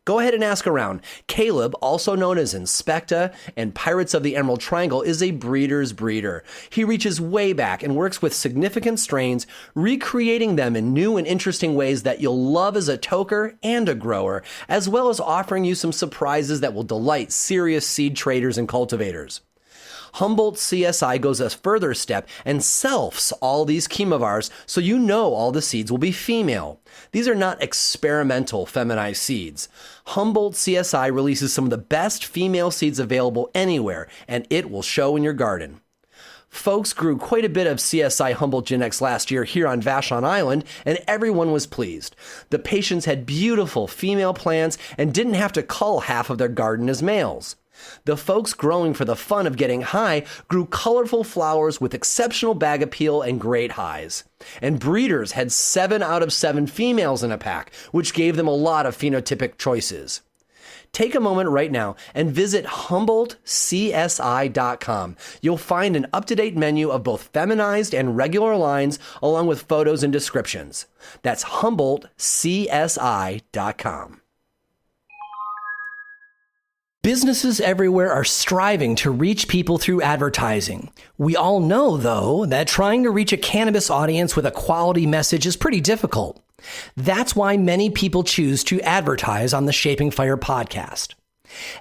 Go ahead and ask around. Caleb, also known as Inspecta and Pirates of the Emerald Triangle, is a breeder's breeder. He reaches way back and works with significant strains, recreating them in new and interesting ways that you'll love as a toker and a grower, as well as offering you some surprises that will delight serious seed traders and cultivators. Humboldt CSI goes a further step and selfs all these chemovars so you know all the seeds will be female. These are not experimental feminized seeds. Humboldt CSI releases some of the best female seeds available anywhere, and it will show in your garden. Folks grew quite a bit of CSI Humboldt genetics last year here on Vashon Island, and everyone was pleased. The patients had beautiful female plants and didn't have to cull half of their garden as males. The folks growing for the fun of getting high grew colorful flowers with exceptional bag appeal and great highs. And breeders had 7 out of 7 females in a pack, which gave them a lot of phenotypic choices. Take a moment right now and visit HumboldtCSI.com. You'll find an up-to-date menu of both feminized and regular lines, along with photos and descriptions. That's HumboldtCSI.com. Businesses everywhere are striving to reach people through advertising. We all know, though, that trying to reach a cannabis audience with a quality message is pretty difficult. That's why many people choose to advertise on the Shaping Fire podcast.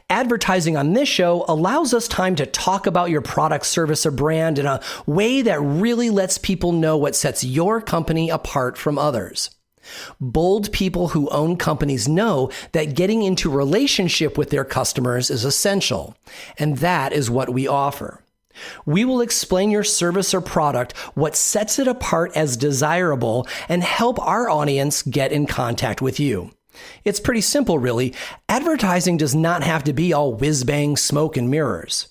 Advertising on this show allows us time to talk about your product, service, or brand in a way that really lets people know what sets your company apart from others. Bold people who own companies know that getting into relationship with their customers is essential, and that is what we offer. We will explain your service or product, what sets it apart as desirable, and help our audience get in contact with you. It's pretty simple, really. Advertising does not have to be all whiz-bang, smoke, and mirrors.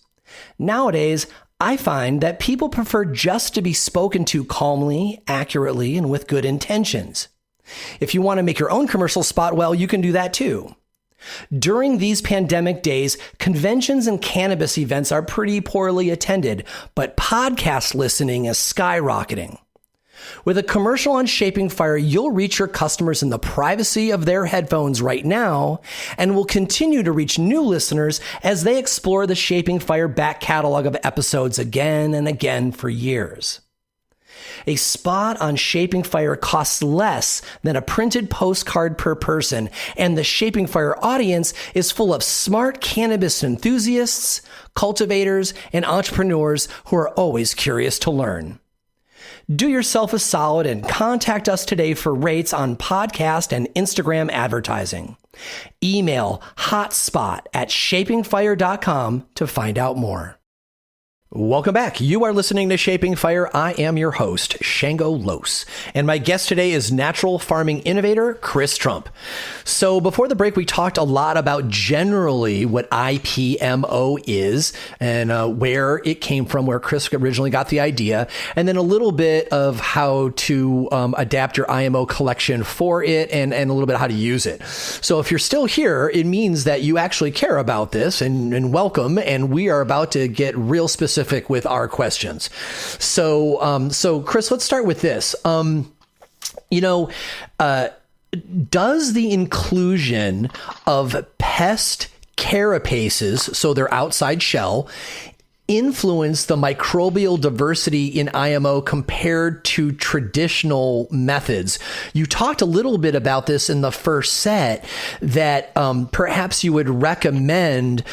Nowadays, I find that people prefer just to be spoken to calmly, accurately, and with good intentions. If you want to make your own commercial spot, well, you can do that too. During these pandemic days, conventions and cannabis events are pretty poorly attended, but podcast listening is skyrocketing. With a commercial on Shaping Fire, you'll reach your customers in the privacy of their headphones right now, and will continue to reach new listeners as they explore the Shaping Fire back catalog of episodes again and again for years. A spot on Shaping Fire costs less than a printed postcard per person, and the Shaping Fire audience is full of smart cannabis enthusiasts, cultivators, and entrepreneurs who are always curious to learn. Do yourself a solid and contact us today for rates on podcast and Instagram advertising. Email hotspot@shapingfire.com to find out more. Welcome back. You are listening to Shaping Fire. I am your host, Shango Los, and my guest today is natural farming innovator Chris Trump. So before the break, we talked a lot about generally what IPMO is and where it came from, where Chris originally got the idea, and then a little bit of how to adapt your IMO collection for it and a little bit how to use it. So if you're still here, it means that you actually care about this, and welcome, and we are about to get real specific with our questions. So Chris, let's start with this. Does the inclusion of pest carapaces, so their outside shell, influence the microbial diversity in IMO compared to traditional methods? You talked a little bit about this in the first set, that perhaps you would recommend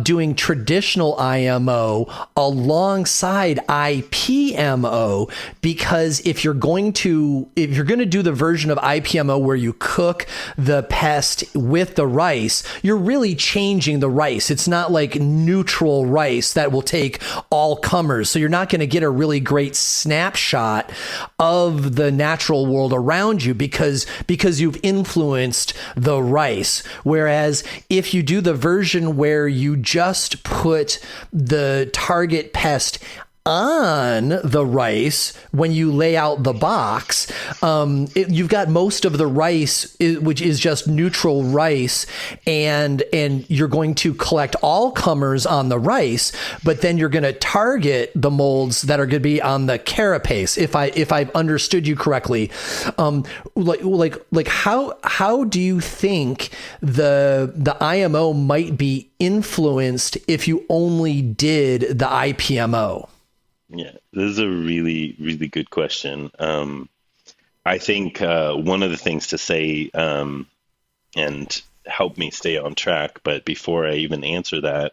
doing traditional IMO alongside IPMO, because if you're going to do the version of IPMO where you cook the pest with the rice, you're really changing the rice. It's not like neutral rice that will take all comers. So you're not going to get a really great snapshot of the natural world around you because you've influenced the rice. Whereas if you do the version where you just put the target pest on the rice when you lay out the box. You've got most of the rice, which is just neutral rice, and you're going to collect all comers on the rice, but then you're going to target the molds that are going to be on the carapace. If I've understood you correctly, like how do you think the IMO might be influenced if you only did the IPMO? Yeah, this is a really, really good question. I think one of the things to say, and help me stay on track, but before I even answer that,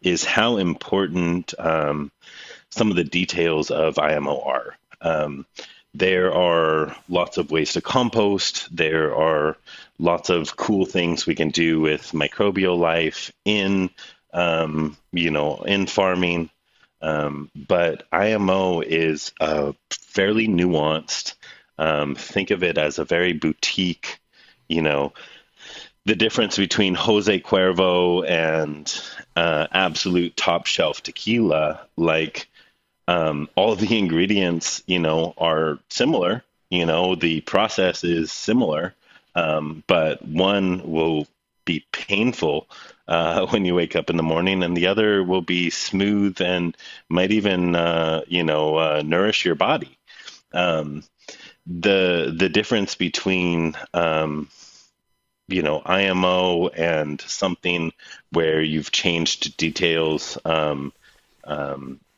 is how important some of the details of IMO are. There are lots of ways to compost. There are lots of cool things we can do with microbial life in farming. But IMO is fairly nuanced. Think of it as a very boutique, the difference between Jose Cuervo and absolute top shelf tequila, all the ingredients, are similar, the process is similar, but one will be painful when you wake up in the morning, and the other will be smooth and might even, nourish your body. The difference between, IMO and something where you've changed details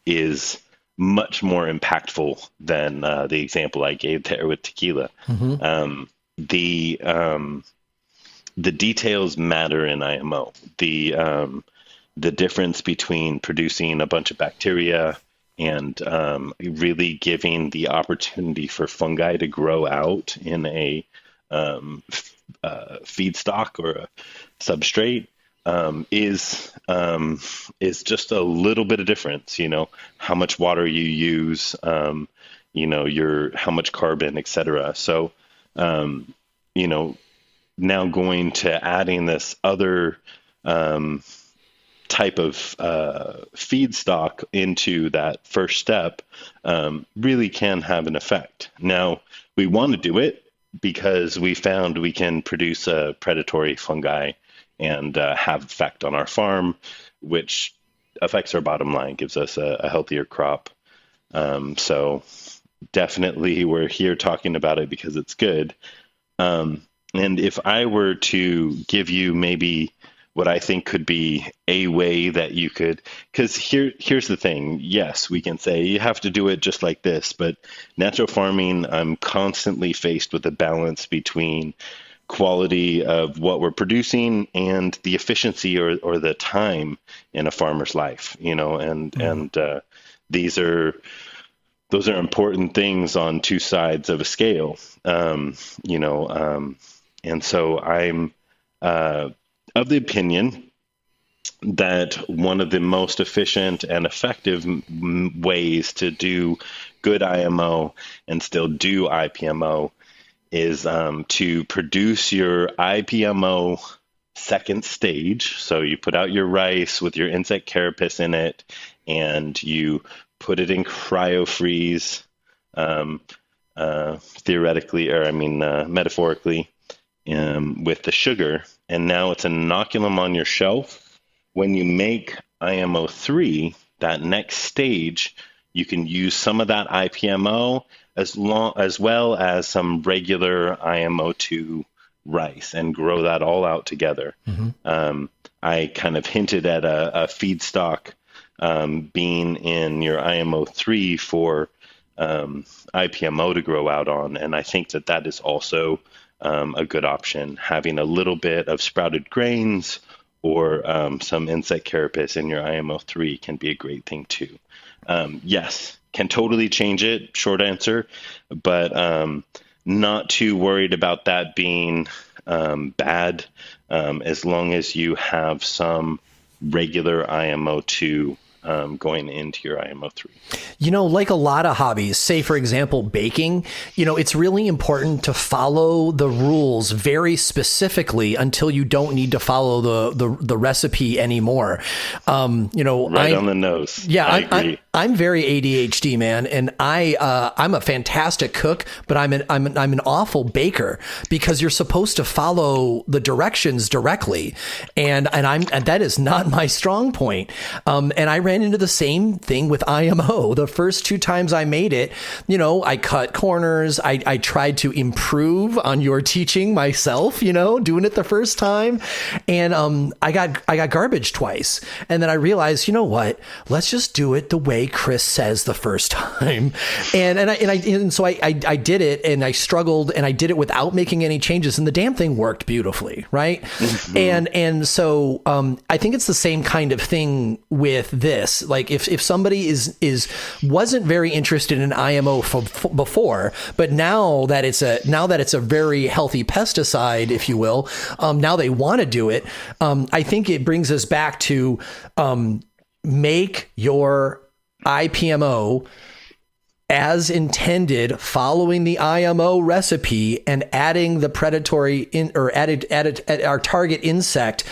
is much more impactful than the example I gave there with tequila. Mm-hmm. The details matter in IMO. The difference between producing a bunch of bacteria and really giving the opportunity for fungi to grow out in a feedstock or a substrate is just a little bit of difference. How much water you use, how much carbon, etc. So, now going to adding this other type of feedstock into that first step really can have an effect. Now, we want to do it because we found we can produce a predatory fungi and have effect on our farm, which affects our bottom line, gives us a healthier crop. So definitely we're here talking about it because it's good. And if I were to give you maybe what I think could be a way that you could, because here's the thing. Yes, we can say you have to do it just like this, but natural farming, I'm constantly faced with a balance between quality of what we're producing and the efficiency or the time in a farmer's life, and those are important things on two sides of a scale, and so I'm of the opinion that one of the most efficient and effective ways to do good IMO and still do IPMO is to produce your IPMO second stage. So you put out your rice with your insect carapace in it, and you put it in cryo-freeze, metaphorically, with the sugar. And now it's an inoculum on your shelf. When you make IMO 3, that next stage, you can use some of that IPMO as well as some regular IMO 2 rice and grow that all out together. Mm-hmm. I kind of hinted at a feedstock being in your IMO 3 for IPMO to grow out on. And I think that is also a good option. Having a little bit of sprouted grains or some insect carapace in your IMO 3 can be a great thing too. Yes, can totally change it, short answer, but not too worried about that being bad as long as you have some regular IMO 2 going into your IMO 3. Like a lot of hobbies, say, for example, baking, it's really important to follow the rules very specifically until you don't need to follow the recipe anymore. Right on the nose. Yeah, I agree. I'm very ADHD, man, and I'm a fantastic cook, but I'm an awful baker because you're supposed to follow the directions directly, and that is not my strong point. And I ran into the same thing with IMO. The first 2 times I made it, I cut corners. I tried to improve on your teaching myself, doing it the first time, and I got garbage twice, and then I realized, you know what? Let's just do it the way Chris says the first time. And so I did it, and I struggled, and I did it without making any changes, and the damn thing worked beautifully. Right. Mm-hmm. And so I think it's the same kind of thing with this. Like if somebody wasn't very interested in IMO before, but now that it's a very healthy pesticide, if you will, now they want to do it. I think it brings us back to make your IPMO as intended, following the IMO recipe and adding the predatory added our target insect,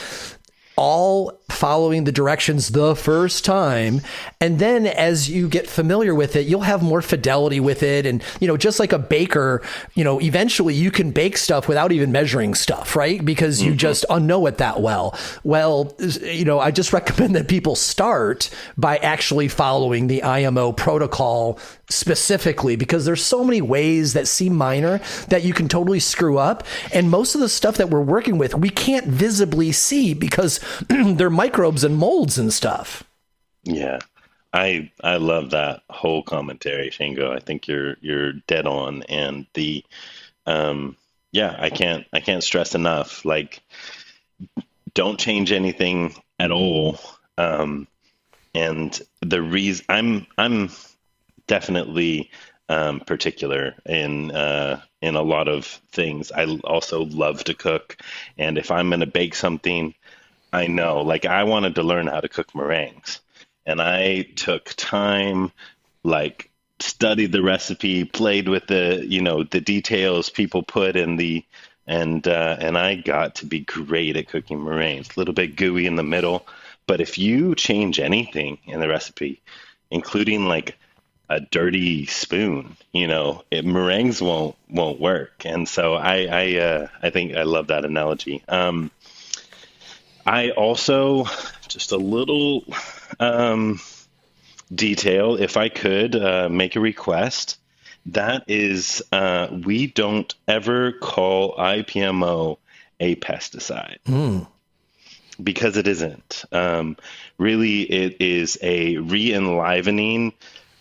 all following the directions the first time. And then as you get familiar with it, you'll have more fidelity with it. And, just like a baker, eventually you can bake stuff without even measuring stuff, right? Because you just know it that well. Well, I just recommend that people start by actually following the IMO protocol specifically, because there's so many ways that seem minor that you can totally screw up. And most of the stuff that we're working with, we can't visibly see because they're microbes and molds and stuff. Yeah. I love that whole commentary, Shango. I think you're dead on. And I can't stress enough, like, don't change anything at all. And the reason I'm definitely particular in a lot of things. I also love to cook, and if I'm going to bake something, I know, like, I wanted to learn how to cook meringues, and I took time, like, studied the recipe, played with the details people put in and I got to be great at cooking meringues. A little bit gooey in the middle, but if you change anything in the recipe, including like a dirty spoon, meringues won't work. And so I think I love that analogy. I also, just a little detail, if I could make a request, that is, we don't ever call IPMO a pesticide. Because it isn't. Really, it is a re-enlivening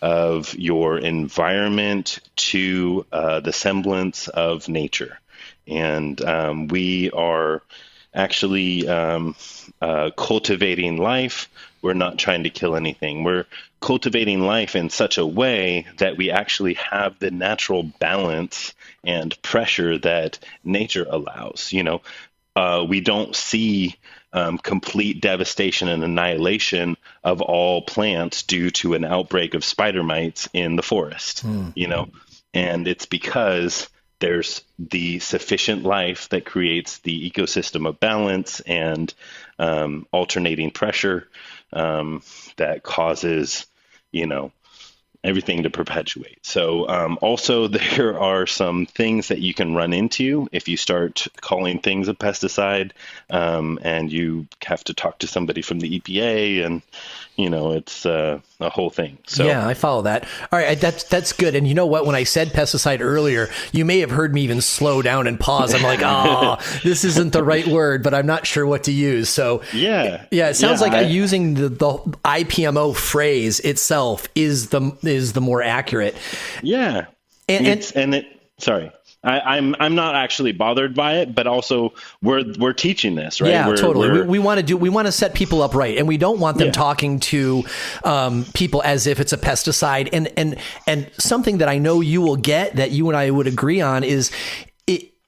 of your environment to the semblance of nature. And we are actually cultivating life. We're not trying to kill anything. We're cultivating life in such a way that we actually have the natural balance and pressure that nature allows. We don't see complete devastation and annihilation of all plants due to an outbreak of spider mites in the forest, and it's because there's the sufficient life that creates the ecosystem of balance and alternating pressure that causes, everything to perpetuate. So also there are some things that you can run into if you start calling things a pesticide, and you have to talk to somebody from the EPA, and it's a whole thing. So yeah, I follow that. All right, that's good. And you know what? When I said pesticide earlier, you may have heard me even slow down and pause. I'm like, this isn't the right word, but I'm not sure what to use. So yeah, it sounds like using the IPMO phrase itself is the more accurate. Yeah, sorry. I'm not actually bothered by it, but also we're teaching this, right? Yeah, totally. We want to set people up right, and we don't want them talking to people as if it's a pesticide. And something that I know you will get, that you and I would agree on, is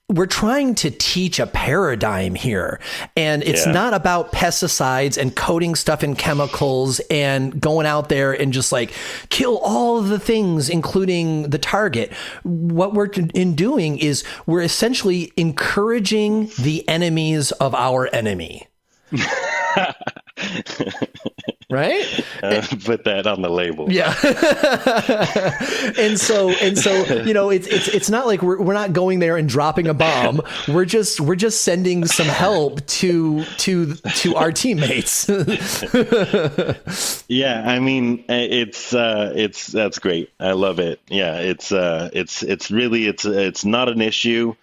we're trying to teach a paradigm here, and it's not about pesticides and coating stuff in chemicals and going out there and just like kill all of the things, including the target. What we're doing is we're essentially encouraging the enemies of our enemy. right? Put that on the label. Yeah. and so, it's not like we're not going there and dropping a bomb. We're just sending some help to our teammates. Yeah, I mean, that's great. I love it. Yeah, it's really not an issue.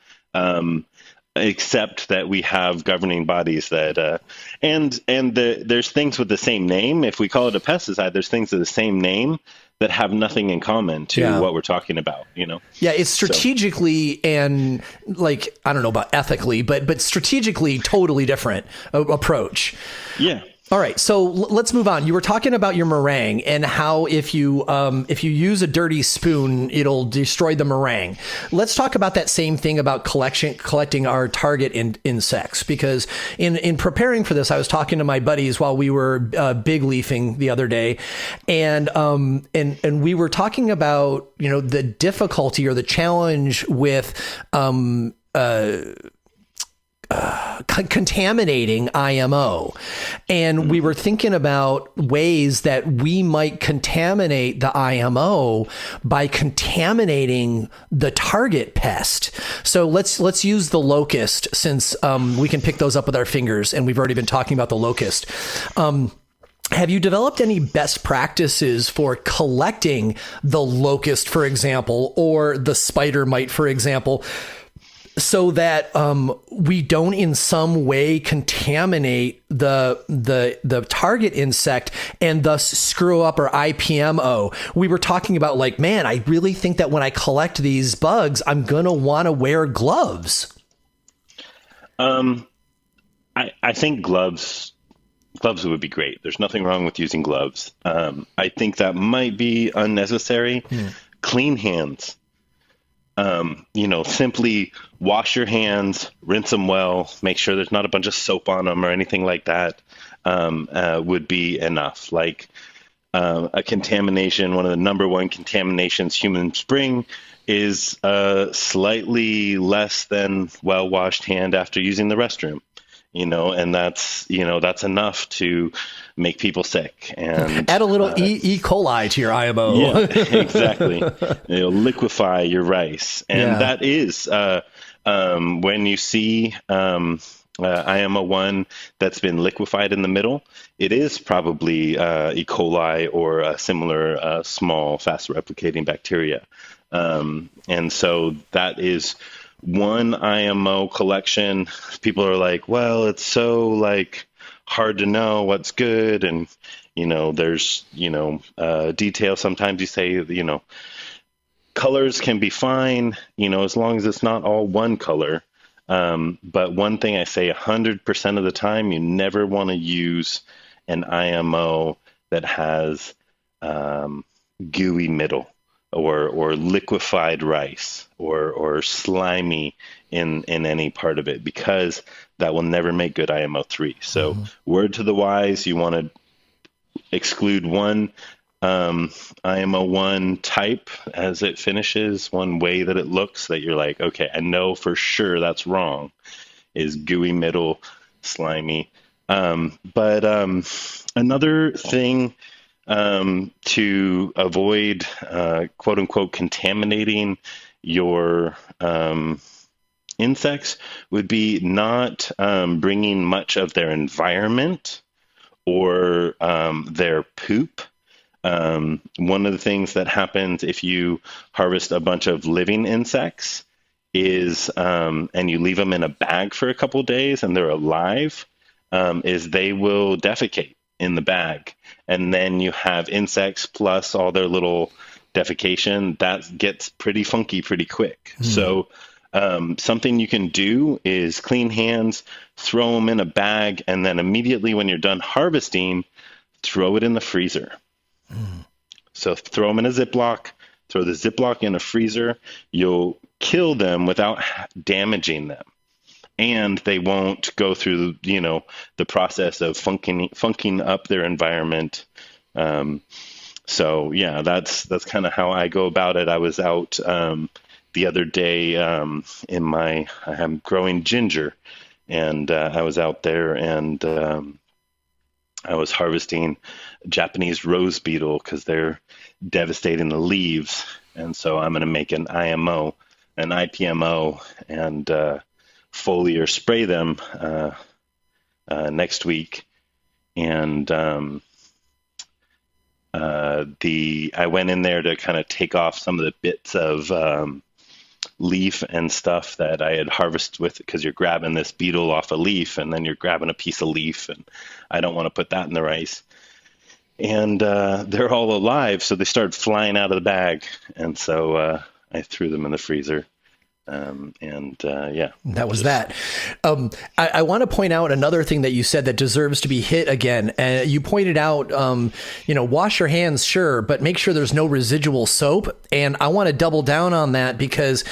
Except that we have governing bodies that, there's things with the same name. If we call it a pesticide, there's things with the same name that have nothing in common to what we're talking about, Yeah, it's strategically and I don't know about ethically, but strategically totally different approach. Yeah. All right, so let's move on. You were talking about your meringue and how if you use a dirty spoon, it'll destroy the meringue. Let's talk about that same thing about collecting our target insects, because in preparing for this, I was talking to my buddies while we were big leafing the other day, and we were talking about the difficulty or the challenge with contaminating IMO. And we were thinking about ways that we might contaminate the IMO by contaminating the target pest. So let's use the locust, since we can pick those up with our fingers, and we've already been talking about the locust. Have you developed any best practices for collecting the locust, for example, or the spider mite, for example, so that we don't in some way contaminate the target insect and thus screw up our IPMO? We were talking about I really think that when I collect these bugs, I'm going to want to wear gloves. I think gloves would be great. There's nothing wrong with using gloves. I think that might be unnecessary. Clean hands. Simply wash your hands, rinse them well, make sure there's not a bunch of soap on them or anything like that, would be enough. A contamination, one of the number one contaminations humans bring is slightly less than well-washed hand after using the restroom. And that's enough to make people sick. And add a little E. coli to your IMO. Yeah, exactly. Liquefy your rice. And that is, when you see IMO 1 that's been liquefied in the middle, it is probably E. coli or a similar small, fast replicating bacteria. And so that is one IMO collection. People are like, well, it's so hard to know what's good. And, there's, details. Sometimes you say, colors can be fine, as long as it's not all one color. But one thing I say 100% of the time, you never want to use an IMO that has gooey middle or liquefied rice or slimy in any part of it, because that will never make good IMO 3. So word to the wise, you want to exclude one IMO 1 type as it finishes, one way that it looks that you're like, okay, I know for sure that's wrong, is gooey middle, slimy. But another thing to avoid, quote unquote, contaminating your insects would be not bringing much of their environment or their poop. One of the things that happens if you harvest a bunch of living insects is, and you leave them in a bag for a couple days and they're alive, is they will defecate in the bag. And then you have insects plus all their little defecation that gets pretty funky pretty quick. So something you can do is clean hands, throw them in a bag, and then immediately when you're done harvesting, throw it in the freezer. So throw them in a Ziploc, throw the Ziploc in a freezer. You'll kill them without damaging them. And they won't go through, the process of funking up their environment. So yeah, that's kind of how I go about it. I was out the other day I'm growing ginger, and I was out there and I was harvesting Japanese rose beetle because they're devastating the leaves. And so I'm going to make an IMO, an IPMO, and foliar spray them next week. And I went in there to kind of take off some of the bits of leaf and stuff that I had harvested with, because you're grabbing this beetle off a leaf and then you're grabbing a piece of leaf, and I don't want to put that in the rice. And they're all alive, so they started flying out of the bag, and so I threw them in the freezer. Yeah, that was that. I want to point out another thing that you said that deserves to be hit again. You pointed out, wash your hands, sure, but make sure there's no residual soap. And I want to double down on that because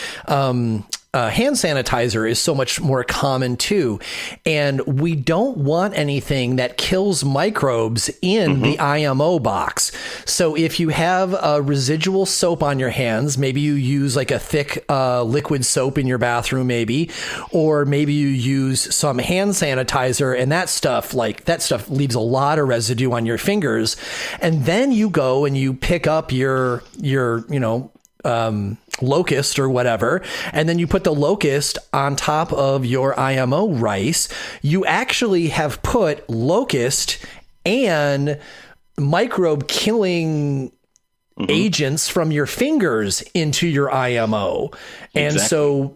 hand sanitizer is so much more common too. And we don't want anything that kills microbes in the IMO box. So if you have a residual soap on your hands, maybe you use like a thick liquid soap in your bathroom, maybe, or maybe you use some hand sanitizer, and that stuff leaves a lot of residue on your fingers. And then you go and you pick up your locust or whatever, and then you put the locust on top of your IMO rice. You actually have put locust and microbe killing agents from your fingers into your IMO. And so,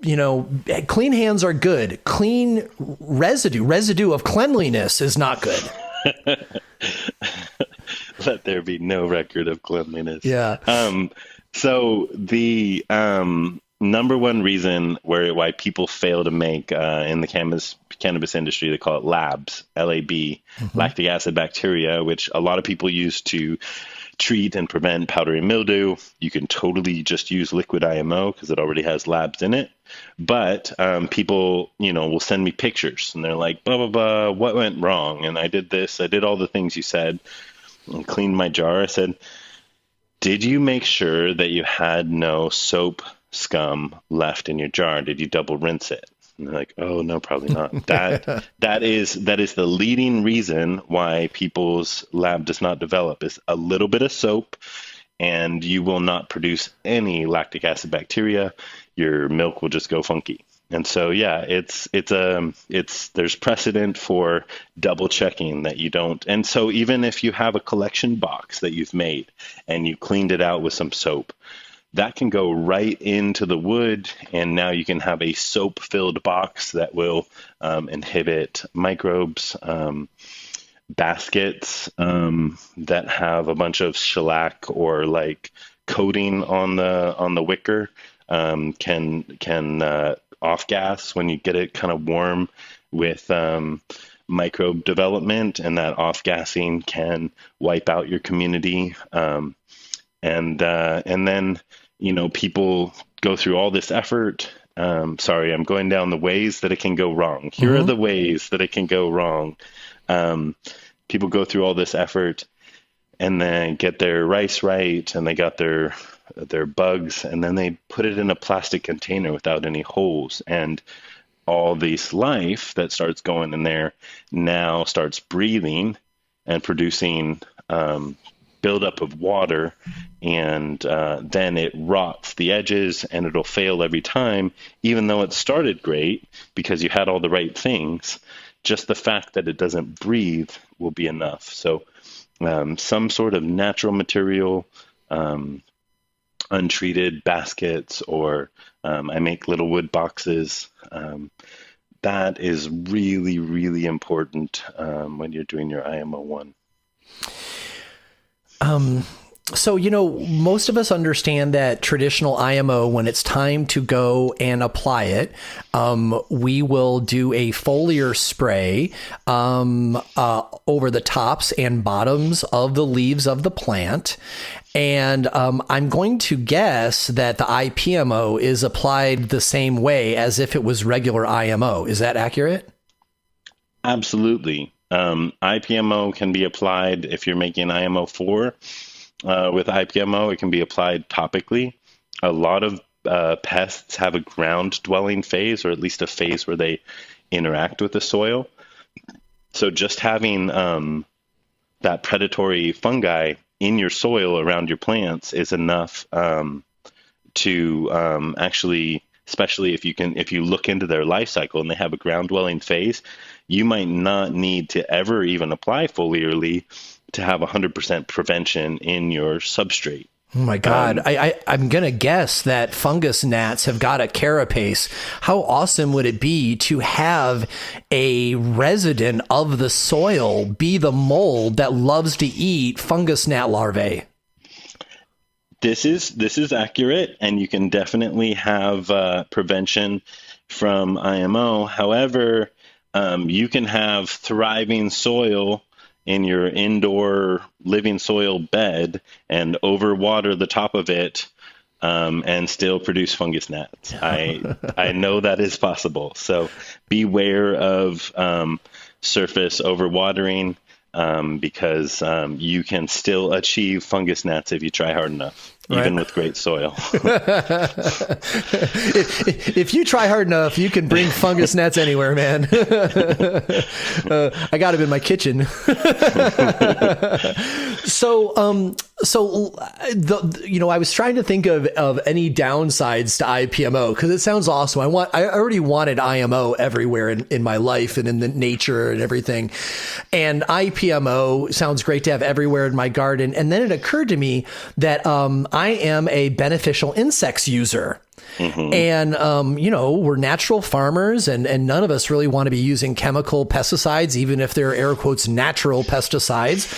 clean hands are good. Clean residue of cleanliness is not good. Let there be no record of cleanliness. Yeah. So the number one reason why people fail to make in the cannabis industry, they call it LABs, LAB, lactic acid bacteria, which a lot of people use to treat and prevent powdery mildew. You can totally just use liquid IMO because it already has LABs in it. But people, will send me pictures and they're like, blah, blah, blah, what went wrong? And I did this, I did all the things you said, and cleaned my jar. I said, did you make sure that you had no soap scum left in your jar? Did you double rinse it? And they're like, oh, no, probably not. That is the leading reason why people's lab does not develop, is a little bit of soap, and you will not produce any lactic acid bacteria. Your milk will just go funky. And so, yeah, there's precedent for double checking that you don't. And so even if you have a collection box that you've made and you cleaned it out with some soap, that can go right into the wood. And now you can have a soap filled box that will inhibit microbes. Baskets that have a bunch of shellac or like coating on the wicker can off gas when you get it kind of warm with microbe development, and that off gassing can wipe out your community. And then, people go through all this effort. Sorry, I'm going down the ways that it can go wrong. Here are the ways that it can go wrong. People go through all this effort and then get their rice right, and they got their bugs, and then they put it in a plastic container without any holes, and all this life that starts going in there now starts breathing and producing buildup of water, and then it rots the edges, and it'll fail every time, even though it started great because you had all the right things. Just the fact that it doesn't breathe will be enough. So some sort of natural material, untreated baskets, or I make little wood boxes. That is really, really important when you're doing your IMO1. So, most of us understand that traditional IMO, when it's time to go and apply it, we will do a foliar spray over the tops and bottoms of the leaves of the plant. And I'm going to guess that the IPMO is applied the same way as if it was regular IMO. Is that accurate? Absolutely. IPMO can be applied if you're making IMO4. With IPMO, it can be applied topically. A lot of pests have a ground dwelling phase, or at least a phase where they interact with the soil. So just having that predatory fungi in your soil around your plants is enough to actually, especially if you look into their life cycle and they have a ground dwelling phase, you might not need to ever even apply foliarly to have 100% prevention in your substrate. Oh my God. I'm going to guess that fungus gnats have got a carapace. How awesome would it be to have a resident of the soil be the mold that loves to eat fungus gnat larvae? This is accurate, and you can definitely have prevention from IMO. However, you can have thriving soil in your indoor living soil bed and overwater the top of it and still produce fungus gnats. I know that is possible. So beware of surface overwatering because you can still achieve fungus gnats if you try hard enough, even with great soil. If you try hard enough, you can bring fungus gnats anywhere, man. I got them in my kitchen. I was trying to think of any downsides to IPMO because it sounds awesome. I already wanted IMO everywhere in my life and in the nature and everything. And IPMO sounds great to have everywhere in my garden. And then it occurred to me that I am a beneficial insects user. Mm-hmm. And, we're natural farmers and none of us really want to be using chemical pesticides, even if they're air quotes natural pesticides.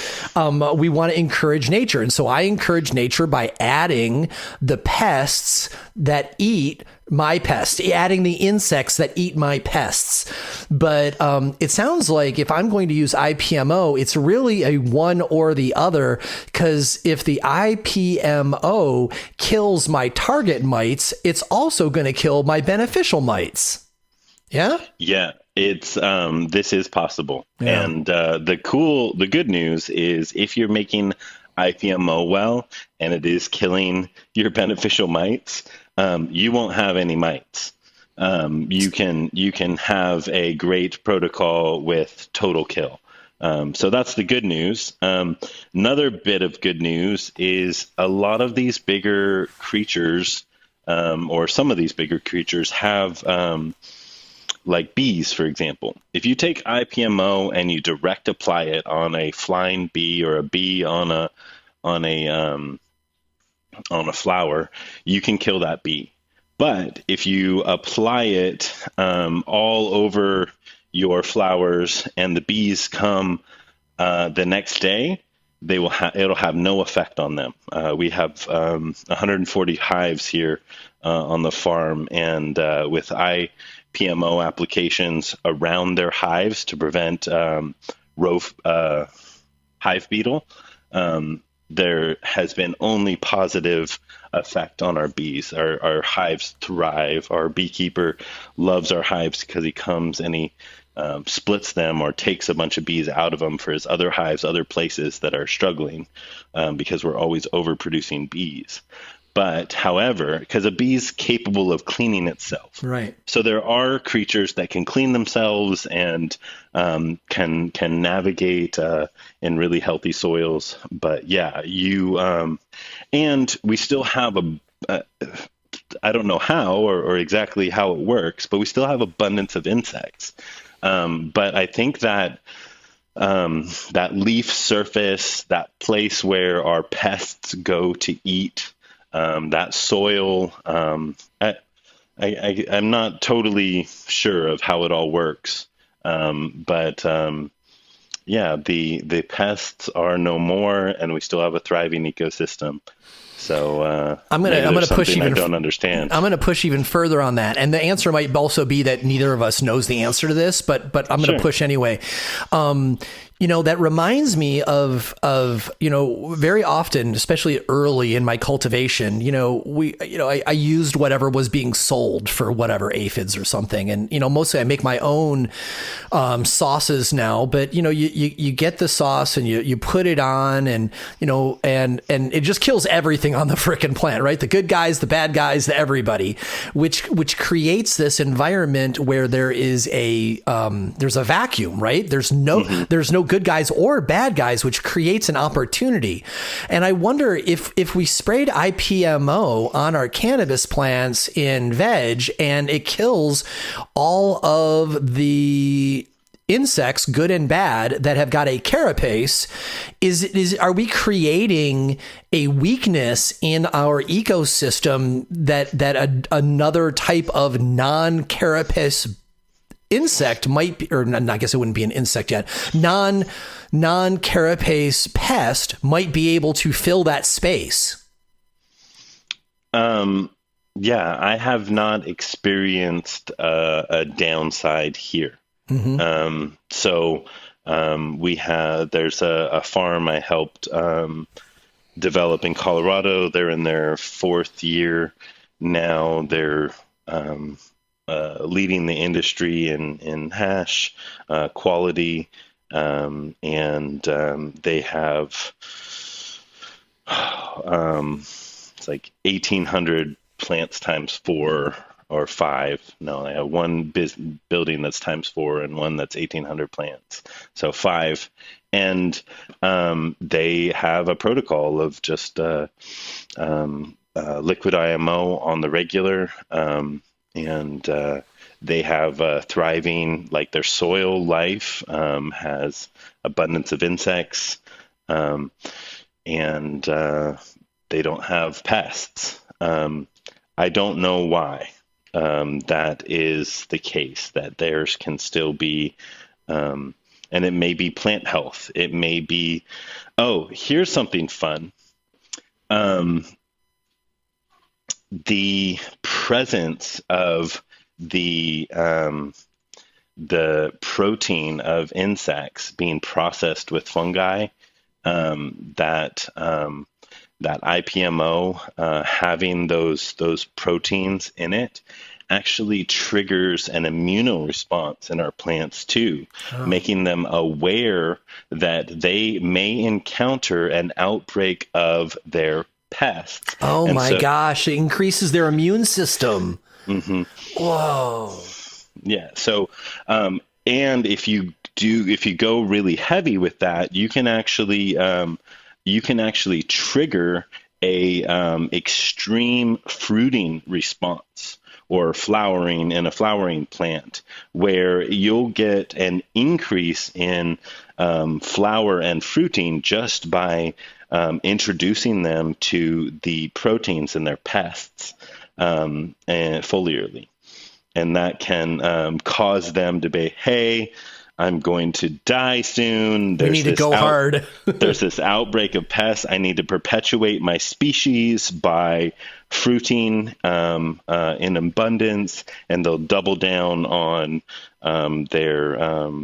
We want to encourage nature. And so I encourage nature by adding the pests that eat my pests, adding the insects that eat my pests. But it sounds like if I'm going to use IPMO, it's really a one or the other, because if the IPMO kills my target mites, it's also going to kill my beneficial mites. Yeah? Yeah. It's this is possible. Yeah. And the good news is if you're making IPMO well and it is killing your beneficial mites, you won't have any mites. You can have a great protocol with total kill. So that's the good news. Another bit of good news is a lot of these bigger creatures, or some of these bigger creatures have, like bees, for example. If you take IPMO and you direct apply it on a flying bee or a bee on a flower, you can kill that bee. But if you apply it all over your flowers and the bees come the next day, it'll have no effect on them. We have 140 hives here on the farm, and with IPMO applications around their hives to prevent hive beetle, there has been only positive effect on our bees. Our hives thrive. Our beekeeper loves our hives because he comes and he splits them or takes a bunch of bees out of them for his other hives, other places that are struggling, because we're always overproducing bees. But however, because a bee's capable of cleaning itself. Right. So there are creatures that can clean themselves and can navigate in really healthy soils. But yeah, and we still have I don't know how or exactly how it works, but we still have abundance of insects. But I think that that leaf surface, that place where our pests go to eat, that soil, I'm not totally sure of how it all works. But the pests are no more, and we still have a thriving ecosystem. So I'm gonna push even. I don't understand. I'm gonna push even further on that, and the answer might also be that neither of us knows the answer to this, but I'm gonna push anyway. That reminds me of very often, especially early in my cultivation, I used whatever was being sold for whatever aphids or something. And, mostly I make my own sauces now, but, you get the sauce and you put it on and it just kills everything on the frickin' plant, right? The good guys, the bad guys, the everybody, which creates this environment where there is there's a vacuum, right? There's no good guys or bad guys, which creates an opportunity. And I wonder if we sprayed IPMO on our cannabis plants in veg and it kills all of the insects, good and bad, that have got a carapace, are we creating a weakness in our ecosystem that another type of non-carapace insect might be, or I guess it wouldn't be an insect yet, non-carapace pest might be able to fill that space? Yeah, I have not experienced a downside here. Mm-hmm. There's a farm I helped develop in Colorado. They're in their 4th year now. They're leading the industry in hash quality, and they have it's like 1,800 plants times 4 or 5. No, I have one building that's times 4 and one that's 1,800 plants. So 5. And they have a protocol of just liquid IMO on the regular. And they have thriving, like their soil life has abundance of insects. And they don't have pests. I don't know why. That is the case, that theirs can still be, and it may be plant health. It may be, here's something fun. The presence of the protein of insects being processed with fungi, that IPMO having those proteins in it actually triggers an immune response in our plants too, making them aware that they may encounter an outbreak of their pests. Oh, and my gosh, it increases their immune system. Mm-hmm. Whoa. Yeah. So, and if you go really heavy with that, you can actually trigger a extreme fruiting response or flowering in a flowering plant, where you'll get an increase in flower and fruiting just by introducing them to the proteins in their pests and foliarly. And that can cause them to be, hey, I'm going to die soon. We need to go hard. There's this outbreak of pests. I need to perpetuate my species by fruiting in abundance, and they'll double down on their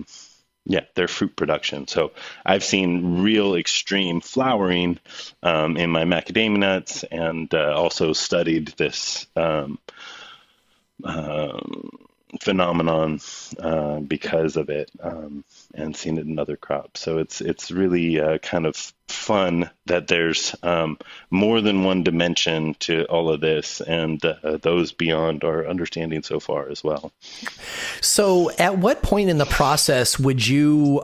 fruit production. So I've seen real extreme flowering in my macadamia nuts, and also studied this phenomenon because of it, and seen it in other crops. So it's really kind of fun that there's more than one dimension to all of this, and those beyond our understanding so far as well. So at what point in the process would you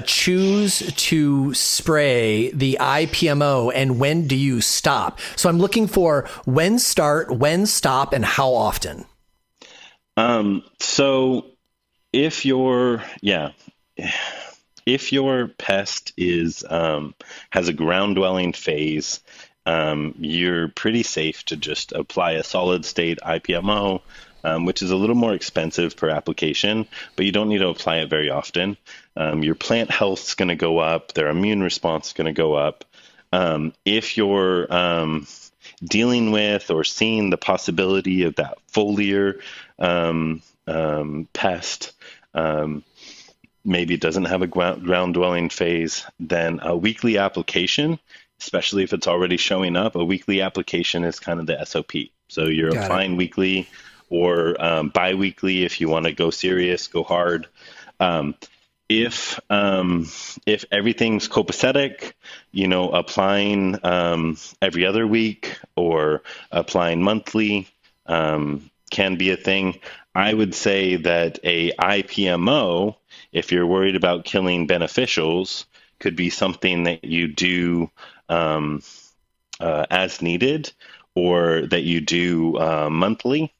choose to spray the IPMO, and when do you stop? So I'm looking for when start, when stop, and how often. So if your pest is, has a ground dwelling phase, you're pretty safe to just apply a solid state IPMO, which is a little more expensive per application, but you don't need to apply it very often. Your plant health is going to go up. Their immune response is going to go up. If you're, dealing with or seeing the possibility of that foliar pest, maybe it doesn't have a ground dwelling phase, then a weekly application, especially if it's already showing up, a weekly application is kind of the SOP. So you're applying weekly or bi-weekly if you want to go serious, go hard. If everything's copacetic, applying every other week or applying monthly can be a thing. I would say that a IPMO, if you're worried about killing beneficials, could be something that you do as needed, or that you do monthly.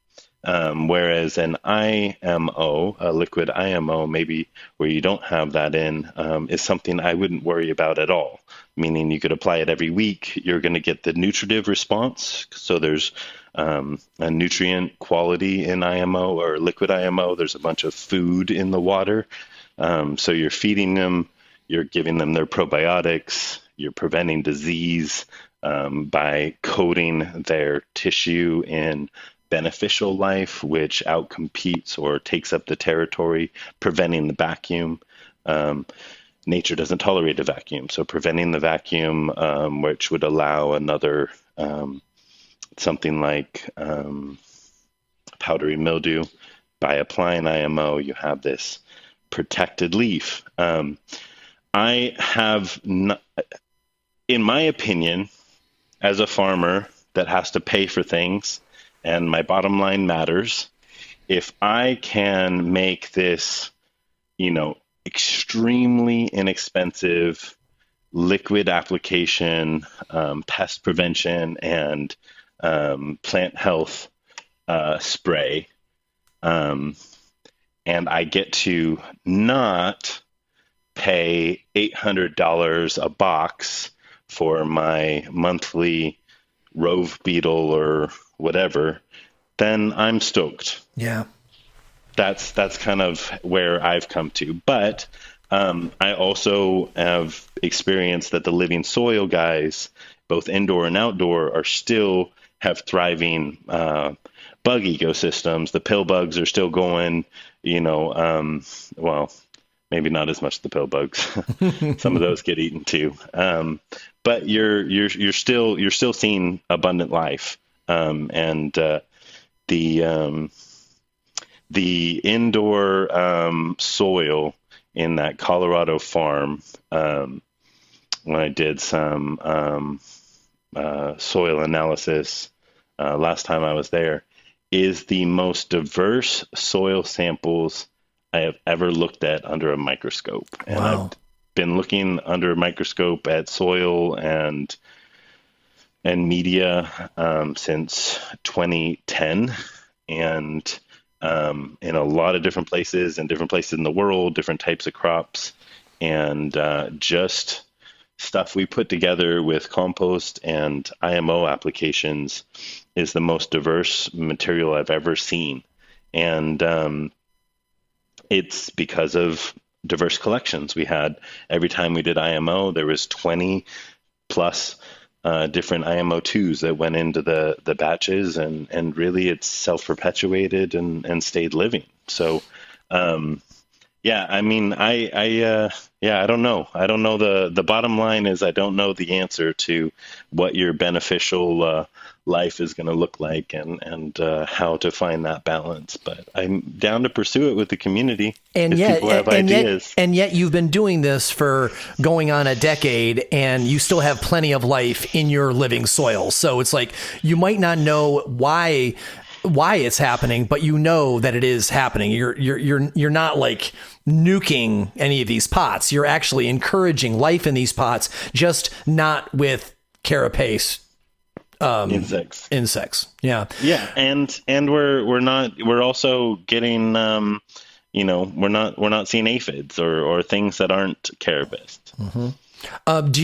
Whereas an IMO, a liquid IMO, maybe where you don't have that in, is something I wouldn't worry about at all. Meaning you could apply it every week. You're going to get the nutritive response. So there's a nutrient quality in IMO or liquid IMO. There's a bunch of food in the water. So you're feeding them, you're giving them their probiotics, you're preventing disease by coating their tissue in beneficial life, which outcompetes or takes up the territory, preventing the vacuum. Nature doesn't tolerate a vacuum, so preventing the vacuum, which would allow another something like powdery mildew. By applying IMO, you have this protected leaf. I have not, in my opinion, as a farmer that has to pay for things, and my bottom line matters, if I can make this, extremely inexpensive liquid application, pest prevention, and plant health spray, and I get to not pay $800 a box for my monthly rove beetle or whatever, then I'm stoked. Yeah. That's kind of where I've come to. But I also have experienced that the living soil guys, both indoor and outdoor, are still have thriving bug ecosystems. The pill bugs are still going, well, maybe not as much the pill bugs. Some of those get eaten too. But you're still seeing abundant life. And the indoor soil in that Colorado farm, when I did some soil analysis last time I was there, is the most diverse soil samples I have ever looked at under a microscope. And wow. I've been looking under a microscope at soil and media since 2010, and in a lot of different places in the world, different types of crops, and just stuff we put together with compost and IMO applications is the most diverse material I've ever seen. And it's because of diverse collections we had. Every time we did IMO, there was 20 plus different IMO2s that went into the batches, and really it's self-perpetuated and stayed living. So, I mean, I don't know. I don't know. The bottom line is I don't know the answer to what your beneficial life is going to look like, and how to find that balance. But I'm down to pursue it with the community. And if yet, people have ideas. Yet you've been doing this for going on a decade, and you still have plenty of life in your living soil. So it's like you might not know why it's happening, but you know that it is happening. You're not like nuking any of these pots. You're actually encouraging life in these pots, just not with carapace. Insects. Yeah. And we're also getting, we're not seeing aphids or things that aren't carapace. Mm-hmm. Do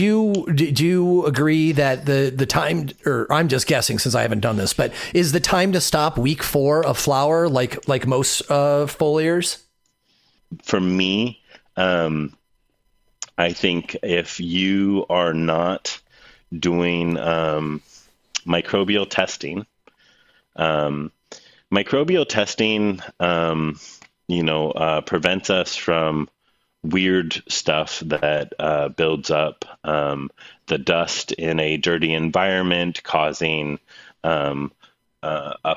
you agree that the time, or I'm just guessing since I haven't done this, but is the time to stop week 4 of flower like most foliars? For me, I think if you are not doing microbial testing, prevents us from weird stuff that builds up, the dust in a dirty environment, causing a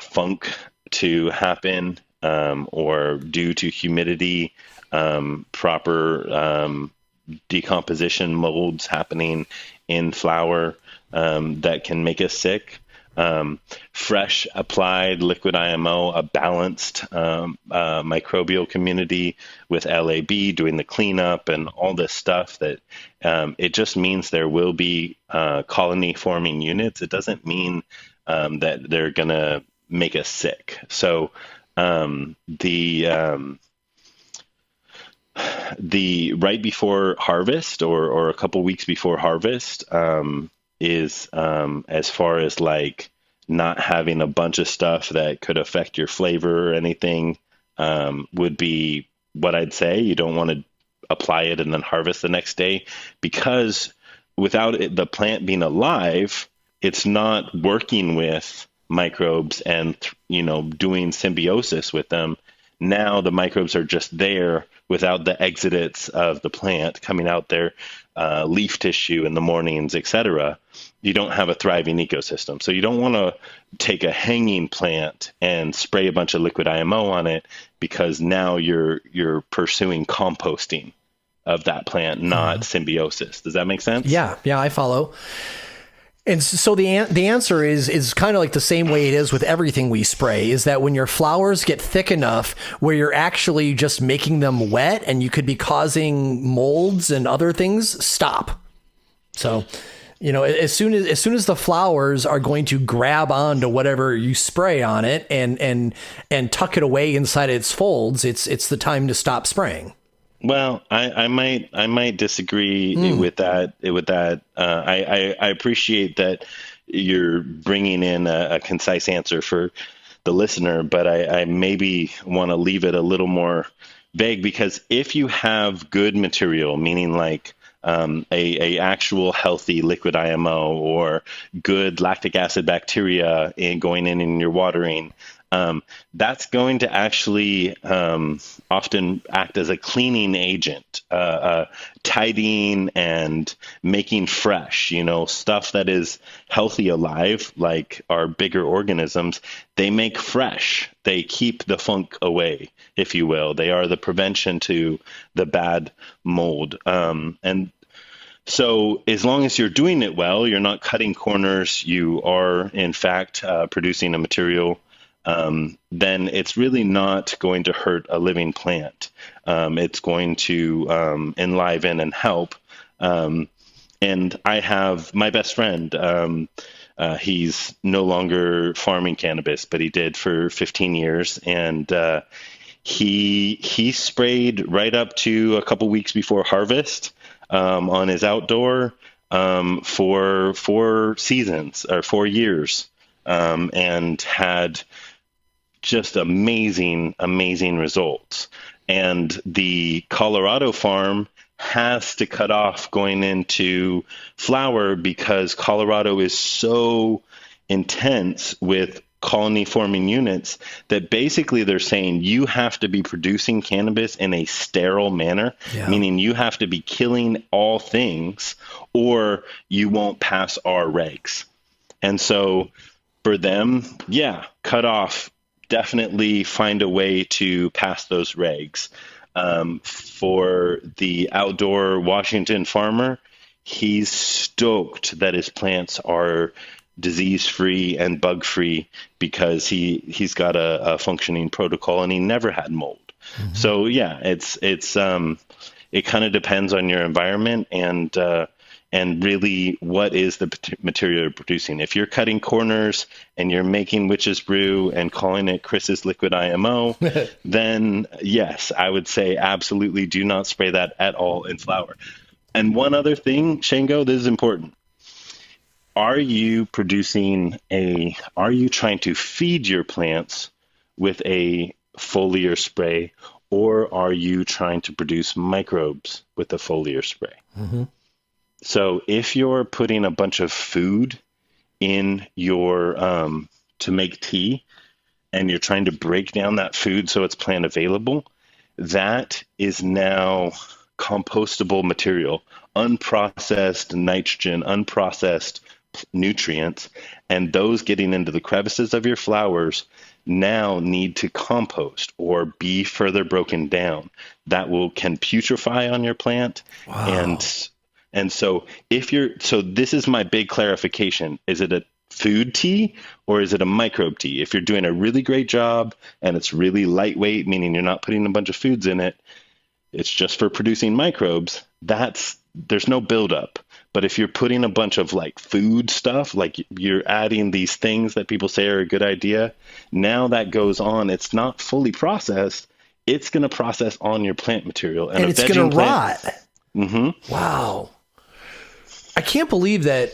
funk to happen, or due to humidity, proper decomposition molds happening in flower that can make us sick. fresh applied liquid IMO, a balanced microbial community with LAB doing the cleanup and all this stuff, that it just means there will be colony forming units. It doesn't mean that they're going to make us sick. So the right before harvest or a couple weeks before harvest is as far as like not having a bunch of stuff that could affect your flavor or anything, would be what I'd say. You don't want to apply it and then harvest the next day, because without it, the plant being alive, it's not working with microbes and, doing symbiosis with them. Now the microbes are just there without the exudates of the plant coming out their leaf tissue in the mornings, etc. You don't have a thriving ecosystem. So you don't want to take a hanging plant and spray a bunch of liquid IMO on it, because now you're pursuing composting of that plant, not symbiosis. Does that make sense? Yeah, I follow. And so the answer is kind of like the same way it is with everything we spray, is that when your flowers get thick enough where you're actually just making them wet and you could be causing molds and other things, stop. So, as soon as the flowers are going to grab onto whatever you spray on it and tuck it away inside its folds, it's the time to stop spraying. Well, I might disagree with that. I appreciate that you're bringing in a concise answer for the listener, but I maybe want to leave it a little more vague, because if you have good material, meaning like a actual healthy liquid IMO or good lactic acid bacteria going in your watering, that's going to actually often act as a cleaning agent, tidying and making fresh, stuff that is healthy alive, like our bigger organisms. They make fresh. They keep the funk away, if you will. They are the prevention to the bad mold. And so as long as you're doing it well, you're not cutting corners, you are in fact producing a material, then it's really not going to hurt a living plant. It's going to enliven and help. And I have my best friend. He's no longer farming cannabis, but he did for 15 years. And he sprayed right up to a couple weeks before harvest on his outdoor for 4 seasons or 4 years, and had just amazing results. And the Colorado farm has to cut off going into flower, because Colorado is so intense with colony forming units that basically they're saying you have to be producing cannabis in a sterile manner, meaning you have to be killing all things or you won't pass our regs. And so for them, cut off. Definitely find a way to pass those regs. For the outdoor Washington farmer, he's stoked that his plants are disease-free and bug-free, because he's got a functioning protocol and he never had mold. Mm-hmm. So it kind of depends on your environment and really what is the material you're producing. If you're cutting corners and you're making witch's brew and calling it Chris's liquid IMO, then yes, I would say absolutely do not spray that at all in flower. And one other thing, Shango, this is important. Are you trying to feed your plants with a foliar spray, or are you trying to produce microbes with a foliar spray? Mm-hmm. So if you're putting a bunch of food in your to make tea, and you're trying to break down that food so it's plant available, that is now compostable material, unprocessed nitrogen, unprocessed nutrients, and those getting into the crevices of your flowers now need to compost or be further broken down. That can putrefy on your plant. Wow. And so this is my big clarification. Is it food tea or is it a microbe tea? If you're doing a really great job and it's really lightweight, meaning you're not putting a bunch of foods in it, it's just for producing microbes, there's no buildup. But if you're putting a bunch of like food stuff, like you're adding these things that people say are a good idea, now that goes on, it's not fully processed. It's going to process on your plant material. And it's going to rot. Mm-hmm. Wow. I can't believe that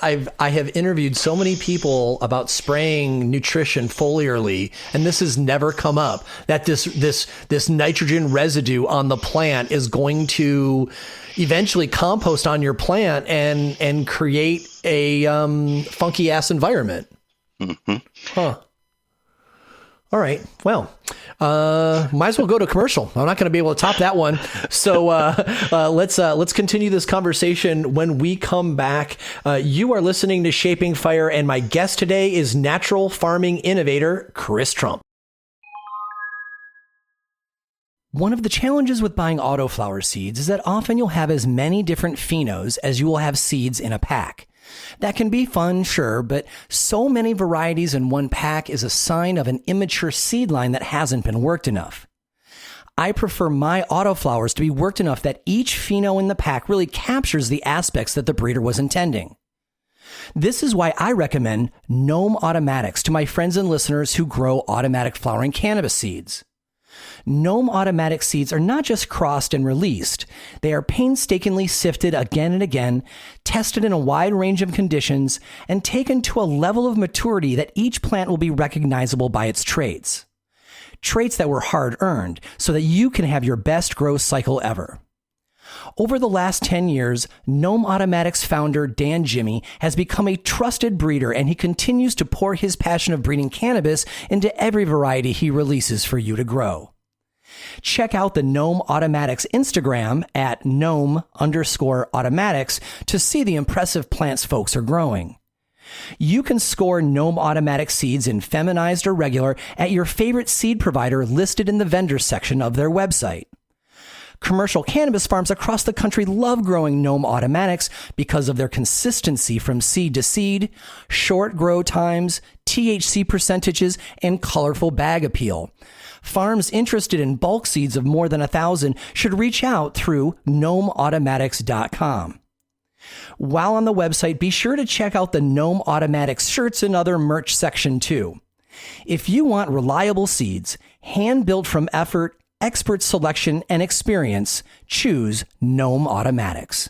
I have interviewed so many people about spraying nutrition foliarly, and this has never come up, that this nitrogen residue on the plant is going to eventually compost on your plant and create a funky ass environment. Mm-hmm. Huh. All right. Well, might as well go to commercial. I'm not going to be able to top that one. So let's continue this conversation when we come back. You are listening to Shaping Fire, and my guest today is natural farming innovator Chris Trump. One of the challenges with buying autoflower seeds is that often you'll have as many different phenos as you will have seeds in a pack. That can be fun, sure, but so many varieties in one pack is a sign of an immature seed line that hasn't been worked enough. I prefer my autoflowers to be worked enough that each pheno in the pack really captures the aspects that the breeder was intending. This is why I recommend Gnome Automatics to my friends and listeners who grow automatic flowering cannabis seeds. Gnome Automatic seeds are not just crossed and released. They are painstakingly sifted again and again, tested in a wide range of conditions, and taken to a level of maturity that each plant will be recognizable by its traits. Traits that were hard-earned so that you can have your best growth cycle ever. Over the last 10 years, Gnome Automatics founder Dan Jimmy has become a trusted breeder, and he continues to pour his passion of breeding cannabis into every variety he releases for you to grow. Check out the Gnome Automatics Instagram at gnome_automatics to see the impressive plants folks are growing. You can score Gnome Automatic seeds in feminized or regular at your favorite seed provider listed in the vendors section of their website. Commercial cannabis farms across the country love growing Gnome Automatics because of their consistency from seed to seed, short grow times, THC percentages, and colorful bag appeal. Farms interested in bulk seeds of more than 1,000 should reach out through gnomeautomatics.com. While on the website, be sure to check out the Gnome Automatics shirts and other merch section too. If you want reliable seeds, hand-built from effort, expert selection, and experience, choose Gnome Automatics.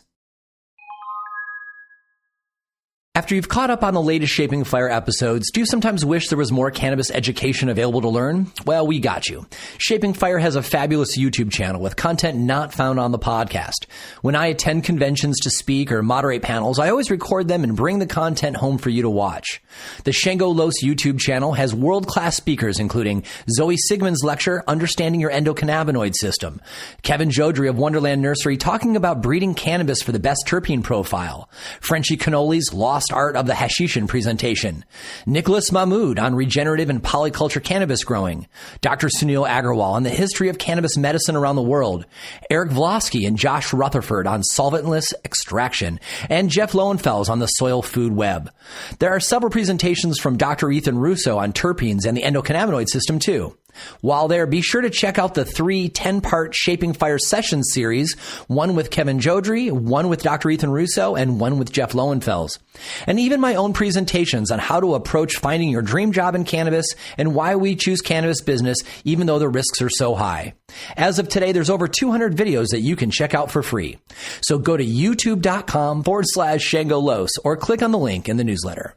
After you've caught up on the latest Shaping Fire episodes, do you sometimes wish there was more cannabis education available to learn? Well, we got you. Shaping Fire has a fabulous YouTube channel with content not found on the podcast. When I attend conventions to speak or moderate panels, I always record them and bring the content home for you to watch. The Shango Los YouTube channel has world-class speakers including Zoe Sigmund's lecture, Understanding Your Endocannabinoid System, Kevin Jodrey of Wonderland Nursery talking about breeding cannabis for the best terpene profile, Frenchie Canoli's Lost Art of the Hashishin presentation, Nicholas Mahmood on regenerative and polyculture cannabis growing, Dr. Sunil Agrawal on the history of cannabis medicine around the world, Eric Vlosky and Josh Rutherford on solventless extraction, and Jeff Lowenfels on the soil food web. There are several presentations from Dr. Ethan Russo on terpenes and the endocannabinoid system too. While there, be sure to check out the 3 10-part Shaping Fire Sessions series, one with Kevin Jodrey, one with Dr. Ethan Russo, and one with Jeff Lowenfels. And even my own presentations on how to approach finding your dream job in cannabis and why we choose cannabis business even though the risks are so high. As of today, there's over 200 videos that you can check out for free. So go to youtube.com/Shango Los or click on the link in the newsletter.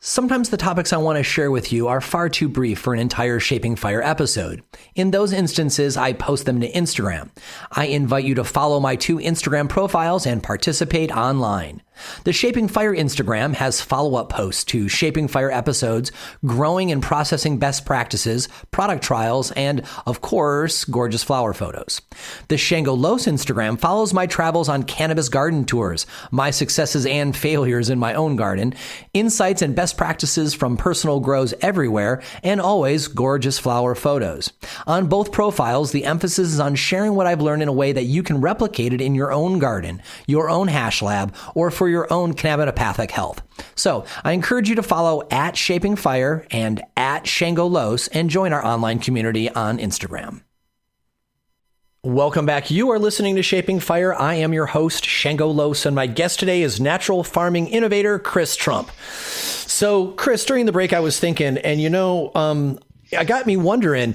Sometimes the topics I want to share with you are far too brief for an entire Shaping Fire episode. In those instances, I post them to Instagram. I invite you to follow my 2 Instagram profiles and participate online. The Shaping Fire Instagram has follow-up posts to Shaping Fire episodes, growing and processing best practices, product trials, and, of course, gorgeous flower photos. The Shango Los Instagram follows my travels on cannabis garden tours, my successes and failures in my own garden, insights and best practices from personal grows everywhere, and always gorgeous flower photos. On both profiles, the emphasis is on sharing what I've learned in a way that you can replicate it in your own garden, your own hash lab, or for for your own cannabinopathic health. So I encourage you to follow at Shaping Fire and at Shango Los and join our online community on Instagram. Welcome back. You are listening to Shaping Fire. I am your host, Shango Los, and my guest today is natural farming innovator Chris Trump. So, Chris, during the break, I was thinking, and it got me wondering,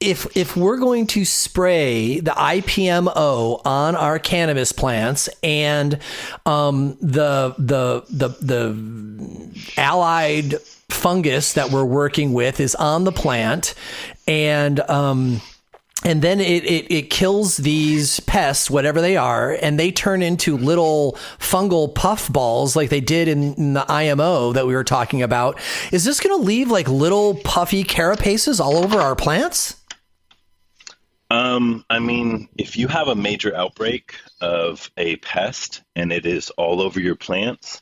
if we're going to spray the IPMO on our cannabis plants and the allied fungus that we're working with is on the plant, and then it kills these pests, whatever they are, and they turn into little fungal puff balls like they did in the IMO that we were talking about. Is this going to leave like little puffy carapaces all over our plants? I mean, if you have a major outbreak of a pest and it is all over your plants,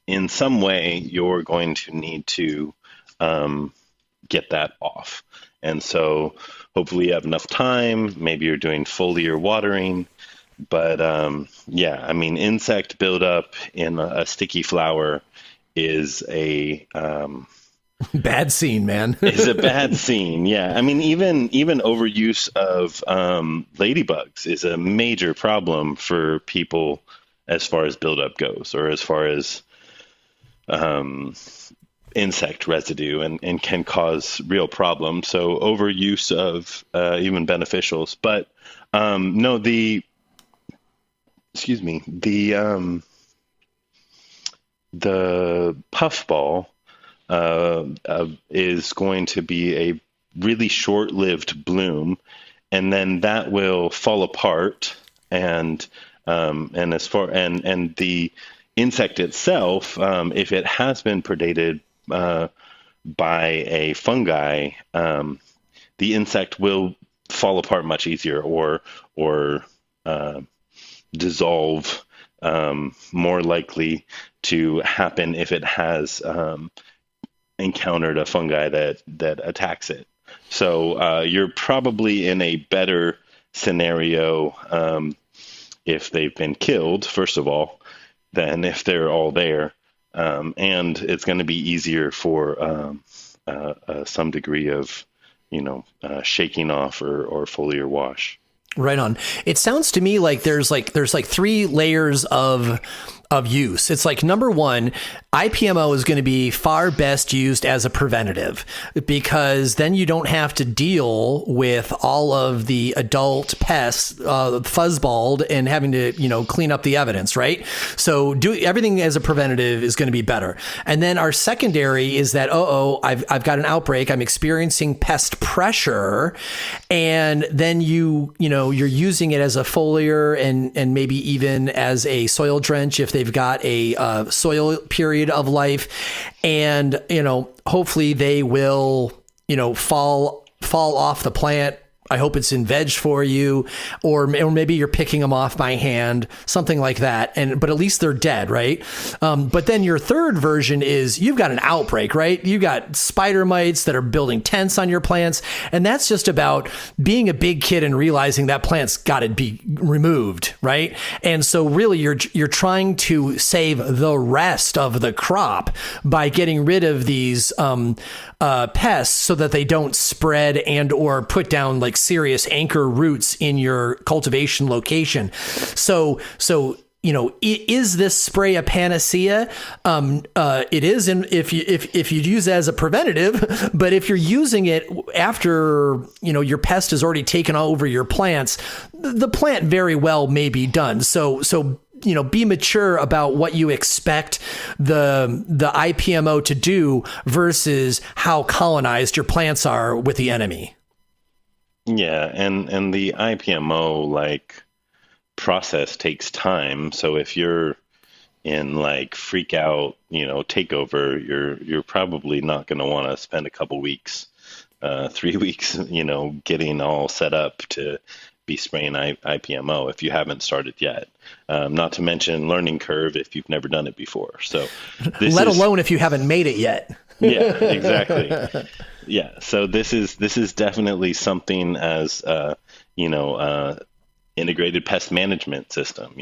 in some way you're going to need to get that off. And so hopefully you have enough time. Maybe you're doing foliar watering. But I mean, insect buildup in a sticky flower is a bad scene, man. Is a bad scene. Yeah. I mean, even overuse of ladybugs is a major problem for people as far as buildup goes, or as far as insect residue, and can cause real problems. So overuse of even beneficials. But the puffball is going to be a really short-lived bloom, and then that will fall apart, and the insect itself, if it has been predated by a fungi, the insect will fall apart much easier, or dissolve more likely to happen if it has encountered a fungi that attacks it. So you're probably in a better scenario if they've been killed, first of all, than if they're all there. And it's going to be easier for some degree of, shaking off or foliar wash. Right on. It sounds to me like there's three layers of use. It's like, number one, IPMO is going to be far best used as a preventative, because then you don't have to deal with all of the adult pests, fuzzballed, and having to, clean up the evidence, right? So do everything as a preventative is going to be better. And then our secondary is that, I've got an outbreak. I'm experiencing pest pressure. And then you're using it as a foliar and maybe even as a soil drench if they've got a soil period of life, and hopefully they will fall off the plant. I hope it's in veg for you, or maybe you're picking them off by hand, something like that. But at least they're dead, right? But then your third version is you've got an outbreak, right? You got spider mites that are building tents on your plants, and that's just about being a big kid and realizing that plant's got to be removed, right? And so really, you're trying to save the rest of the crop by getting rid of these pests so that they don't spread and or put down like serious anchor roots in your cultivation location. So is this spray a panacea? It is, if you use it as a preventative, but if you're using it after your pest has already taken over your plants, the plant very well may be done. So be mature about what you expect the IPMO to do versus how colonized your plants are with the enemy. Yeah, and the IPMO process takes time. So if you're in freak out, takeover, you're probably not going to want to spend a couple weeks, 3 weeks, getting all set up to be spraying IPMO if you haven't started yet. Not to mention learning curve if you've never done it before. So let alone if you haven't made it yet. Yeah, exactly. Yeah. So this is definitely something as, integrated pest management system.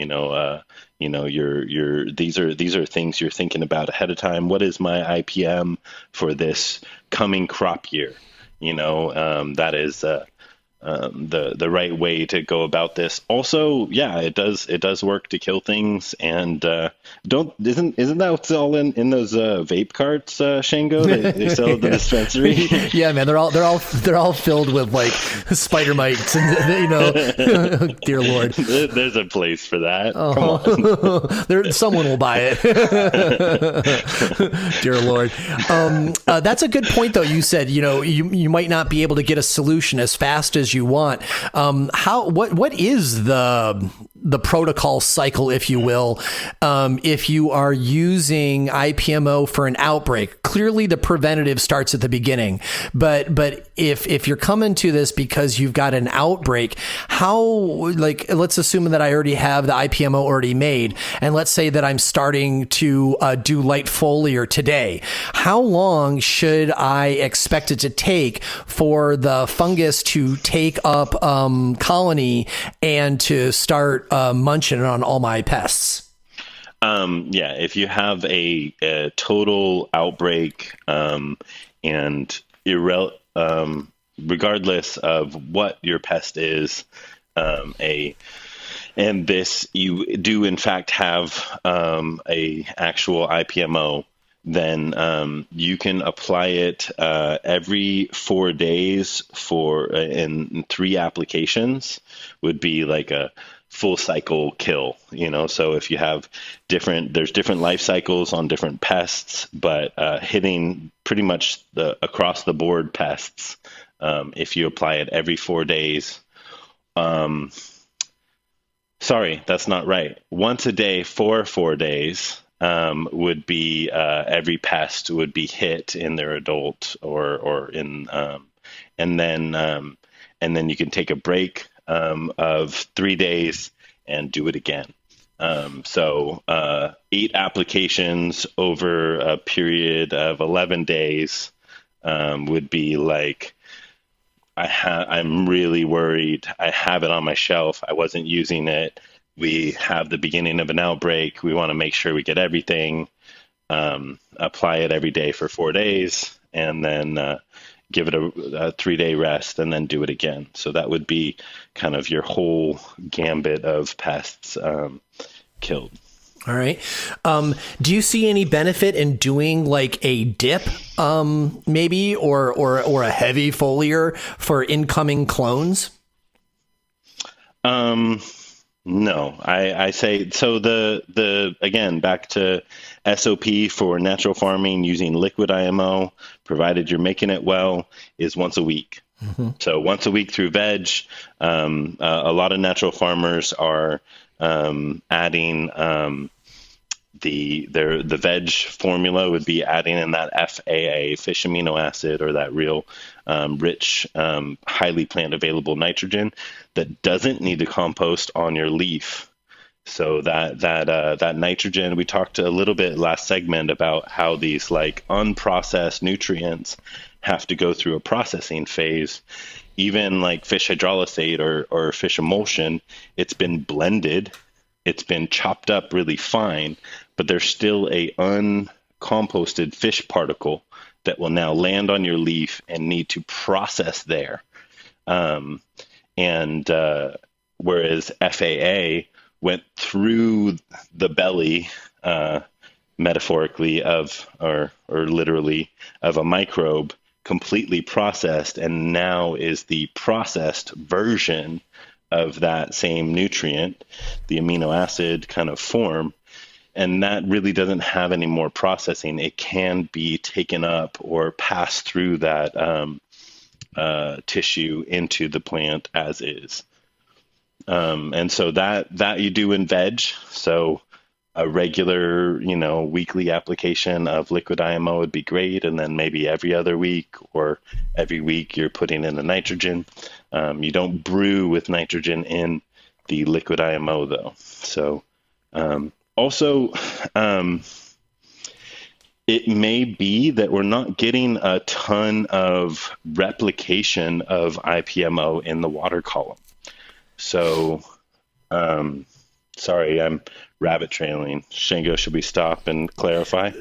These are things you're thinking about ahead of time. What is my IPM for this coming crop year? That is the right way to go about this. Also, yeah, it does work to kill things. And isn't that what's all in those vape carts, Shango? They sell at the dispensary. Yeah, man, they're all filled with like spider mites, and dear Lord, there's a place for that. Come on, someone will buy it. Dear Lord, that's a good point, though. You said you might not be able to get a solution as fast as you want. What is the protocol cycle, if you will, if you are using IPMO for an outbreak? Clearly the preventative starts at the beginning, but if you're coming to this because you've got an outbreak, let's assume that I already have the IPMO already made, and let's say that I'm starting to do light foliar today. How long should I expect it to take for the fungus to take up colony and to start munching on all my pests? If you have a total outbreak, and regardless of what your pest is, and this you do in fact have a actual IPMO, then you can apply it every 4 days in 3 applications. Would be like a full cycle kill. So if you have there's different life cycles on different pests, but hitting pretty much the across the board pests, if you apply it every 4 days, sorry, that's not right. Once a day for 4 days, would be every pest would be hit in their adult or in, and then you can take a break of 3 days and do it again. So 8 applications over a period of 11 days would be like, I'm really worried. I have it on my shelf. I wasn't using it. We have the beginning of an outbreak. We want to make sure we get everything, apply it every day for 4 days, and then give it a 3-day rest, and then do it again. So that would be kind of your whole gambit of pests killed. All right. Do you see any benefit in doing like a dip, maybe, or a heavy foliar for incoming clones? No, I say, so again, back to SOP for natural farming using liquid IMO, provided you're making it well, is once a week. Mm-hmm. So once a week through veg. A lot of natural farmers are adding the veg formula would be adding in that FAA, fish amino acid, or that real rich, highly plant available nitrogen that doesn't need to compost on your leaf. So that nitrogen, we talked a little bit last segment about how these like unprocessed nutrients have to go through a processing phase. Even like fish hydrolysate or fish emulsion, it's been blended, it's been chopped up really fine, but there's still a uncomposted fish particle that will now land on your leaf and need to process there. Whereas FAA went through the belly, metaphorically or literally, of a microbe, completely processed, and now is the processed version of that same nutrient, the amino acid kind of form. And that really doesn't have any more processing. It can be taken up or passed through that tissue into the plant as is. And so that you do in veg. So a regular, weekly application of liquid IMO would be great. And then maybe every other week or every week you're putting in the nitrogen. You don't brew with nitrogen in the liquid IMO though. So, also, it may be that we're not getting a ton of replication of IPMO in the water column. So Sorry, I'm rabbit trailing. Shango, should we stop and clarify?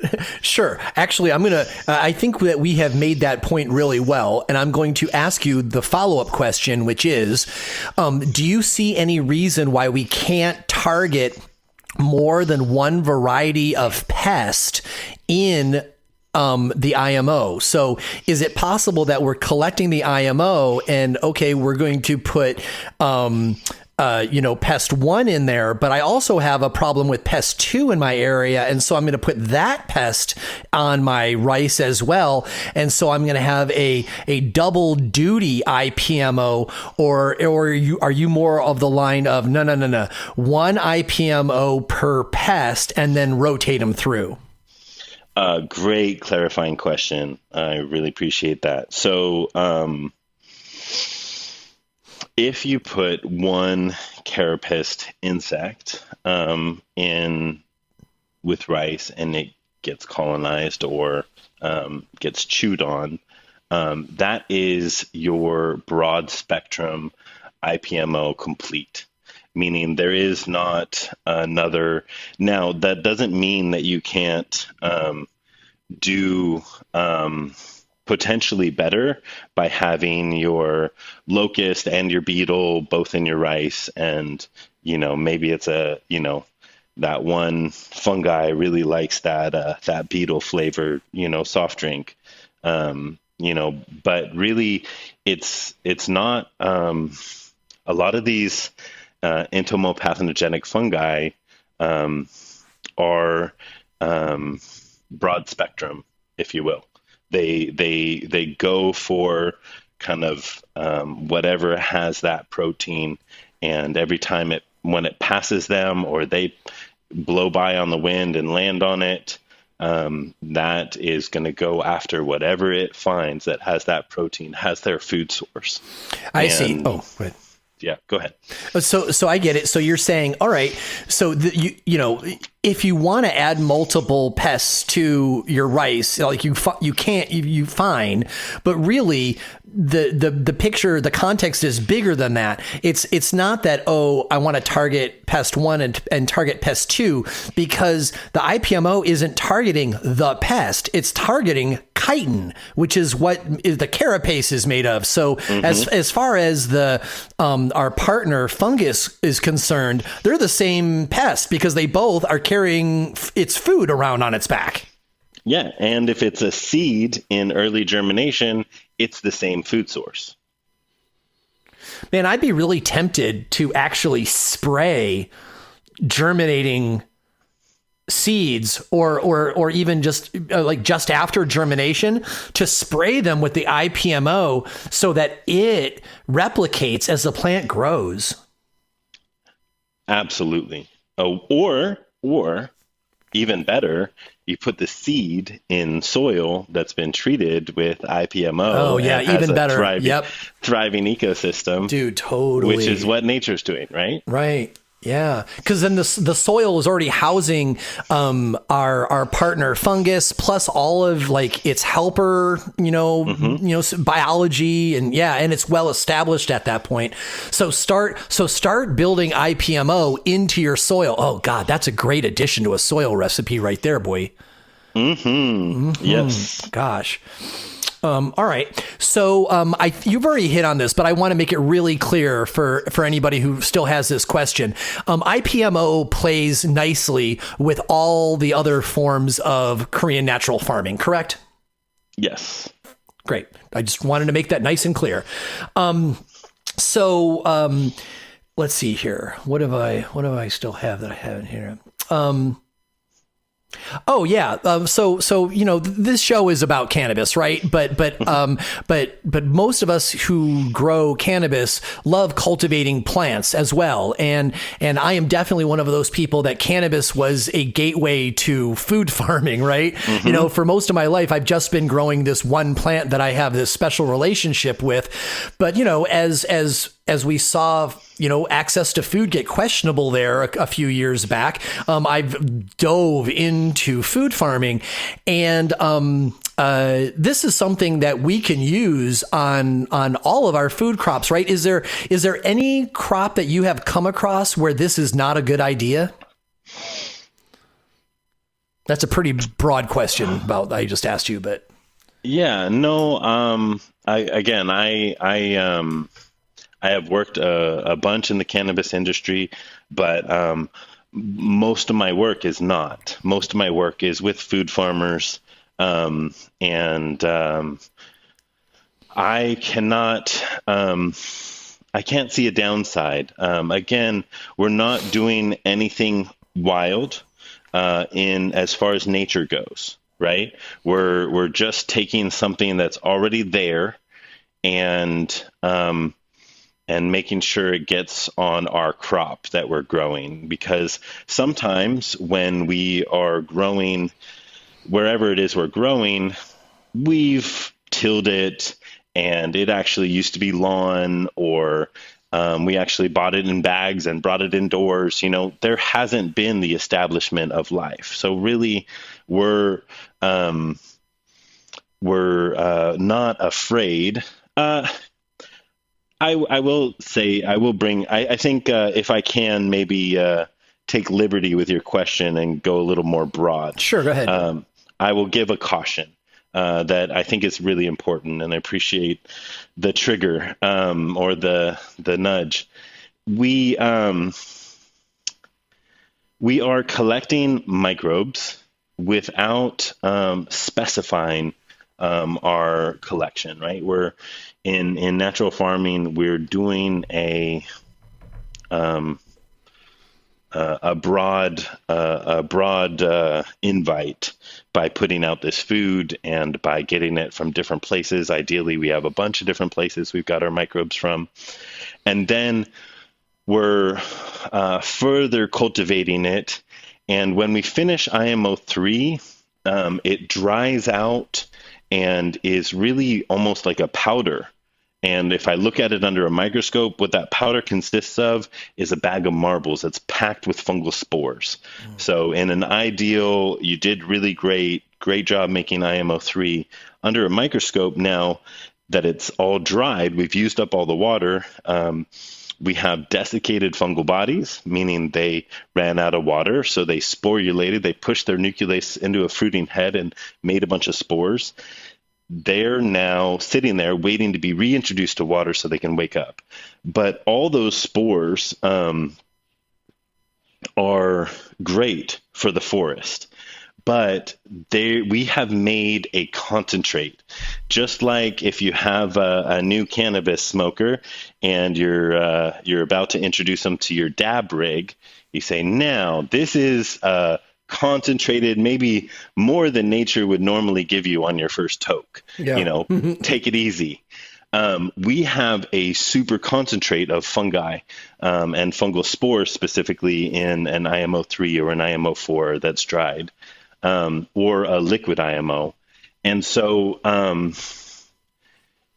Sure. Actually, I think that we have made that point really well. And I'm going to ask you the follow-up question, which is, do you see any reason why we can't target more than one variety of pest in the IMO? So is it possible that we're collecting the IMO and, okay, we're going to put, pest 1 in there, but I also have a problem with pest 2 in my area. And so I'm going to put that pest on my rice as well. And so I'm going to have a double duty IPMO, or are you more of the line of no, one IPMO per pest and then rotate them through? Great clarifying question. I really appreciate that. So, if you put one carapace insect in with rice and it gets colonized or gets chewed on, that is your broad spectrum IPMO complete. Meaning there is not another. Now, that doesn't mean that you can't do potentially better by having your locust and your beetle both in your rice. And, maybe it's that one fungi really likes that beetle flavored, soft drink. But really it's not, a lot of these entomopathogenic fungi are broad spectrum, if you will. They go for kind of whatever has that protein, and every time when it passes them or they blow by on the wind and land on it, that is going to go after whatever it finds that has that protein, has their food source. I see. Oh, right. Yeah, go ahead. So I get it. So you're saying, all right, so if you want to add multiple pests to your rice, like you can't, you fine, but really the picture, the context is bigger than that. It's not that, oh, I want to target pest 1 and target pest 2, because the IPMO isn't targeting the pest. It's targeting chitin, which is what the carapace is made of. So as far as our partner fungus is concerned, they're the same pest because they both are carrying its food around on its back. Yeah, and if it's a seed in early germination, it's the same food source. Man, I'd be really tempted to actually spray germinating seeds or even just just after germination, to spray them with the IPMO so that it replicates as the plant grows. Absolutely. Or even better, you put the seed in soil that's been treated with IPMO. Oh yeah, even better. Thriving ecosystem. Dude, totally. Which is what nature's doing, right? Right. Yeah, because then the soil is already housing our partner fungus plus all of its helper, biology, and it's well established at that point. So start building IPMO into your soil. Oh God, that's a great addition to a soil recipe right there, boy. Yes. Gosh. All right. So you've already hit on this, but I want to make it really clear for anybody who still has this question. IPMO plays nicely with all the other forms of Korean natural farming, correct? Yes. Great. I just wanted to make that nice and clear. Let's see here. What do I still have that I haven't here? Oh yeah. This show is about cannabis, right? But most of us who grow cannabis love cultivating plants as well. And I am definitely one of those people that cannabis was a gateway to food farming, right? For most of my life, I've just been growing this one plant that I have this special relationship with. But, as we saw, access to food get questionable there a few years back, I've dove into food farming, and this is something that we can use on all of our food crops, right? Is there any crop that you have come across where this is not a good idea? That's a pretty broad question about I just asked you, but yeah, no. I have worked a bunch in the cannabis industry, but most of my work is not. Most of my work is with food farmers, and I can't see a downside. Again, we're not doing anything wild in as far as nature goes, right? We're just taking something that's already there and making sure it gets on our crop that we're growing. Because sometimes when we are growing, wherever it is we're growing, we've tilled it and it actually used to be lawn, or we actually bought it in bags and brought it indoors. There hasn't been the establishment of life. So really, we're not afraid. I will say, I think if I can maybe take liberty with your question and go a little more broad. Sure, go ahead. I will give a caution that I think is really important, and I appreciate the trigger or the nudge. We are collecting microbes without specifying our collection, right? We're in natural farming, we're doing a broad invite by putting out this food and by getting it from different places. Ideally, we have a bunch of different places we've got our microbes from, and then we're further cultivating it. And when we finish IMO 3, it dries out and is really almost like a powder. And if I look at it under a microscope, what that powder consists of is a bag of marbles that's packed with fungal spores. So in an ideal, you did really great job making IMO 3. Under a microscope, now that it's all dried, we've used up all the water, we have desiccated fungal bodies, meaning they ran out of water, so they sporulated, they pushed their nucleus into a fruiting head and made a bunch of spores. They're now sitting there waiting to be reintroduced to water so they can wake up. But all those spores are great for the forest. But we have made a concentrate. Just like if you have a new cannabis smoker and you're about to introduce them to your dab rig, you say, now this is concentrated, maybe more than nature would normally give you on your first toke. Yeah. Take it easy. We have a super concentrate of fungi and fungal spores, specifically in an IMO 3 or an IMO 4 that's dried, or a liquid IMO. And so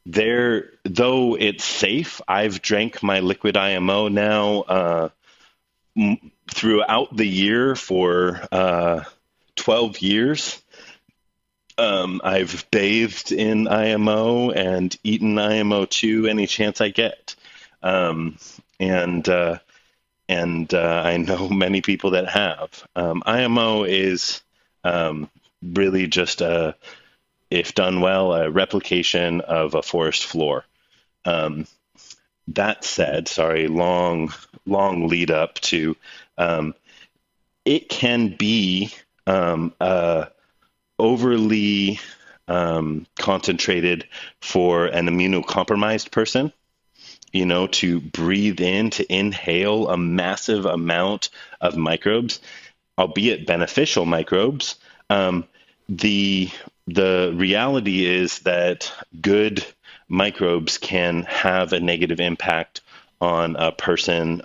though it's safe, I've drank my liquid IMO now throughout the year for 12 years. I've bathed in IMO and eaten IMO 2 any chance I get. And I know many people that have. IMO is really just if done well, a replication of a forest floor. That said, sorry, long lead up to, it can be overly concentrated for an immunocompromised person, to breathe in, to inhale a massive amount of microbes, albeit beneficial microbes. The reality is that good microbes can have a negative impact on a person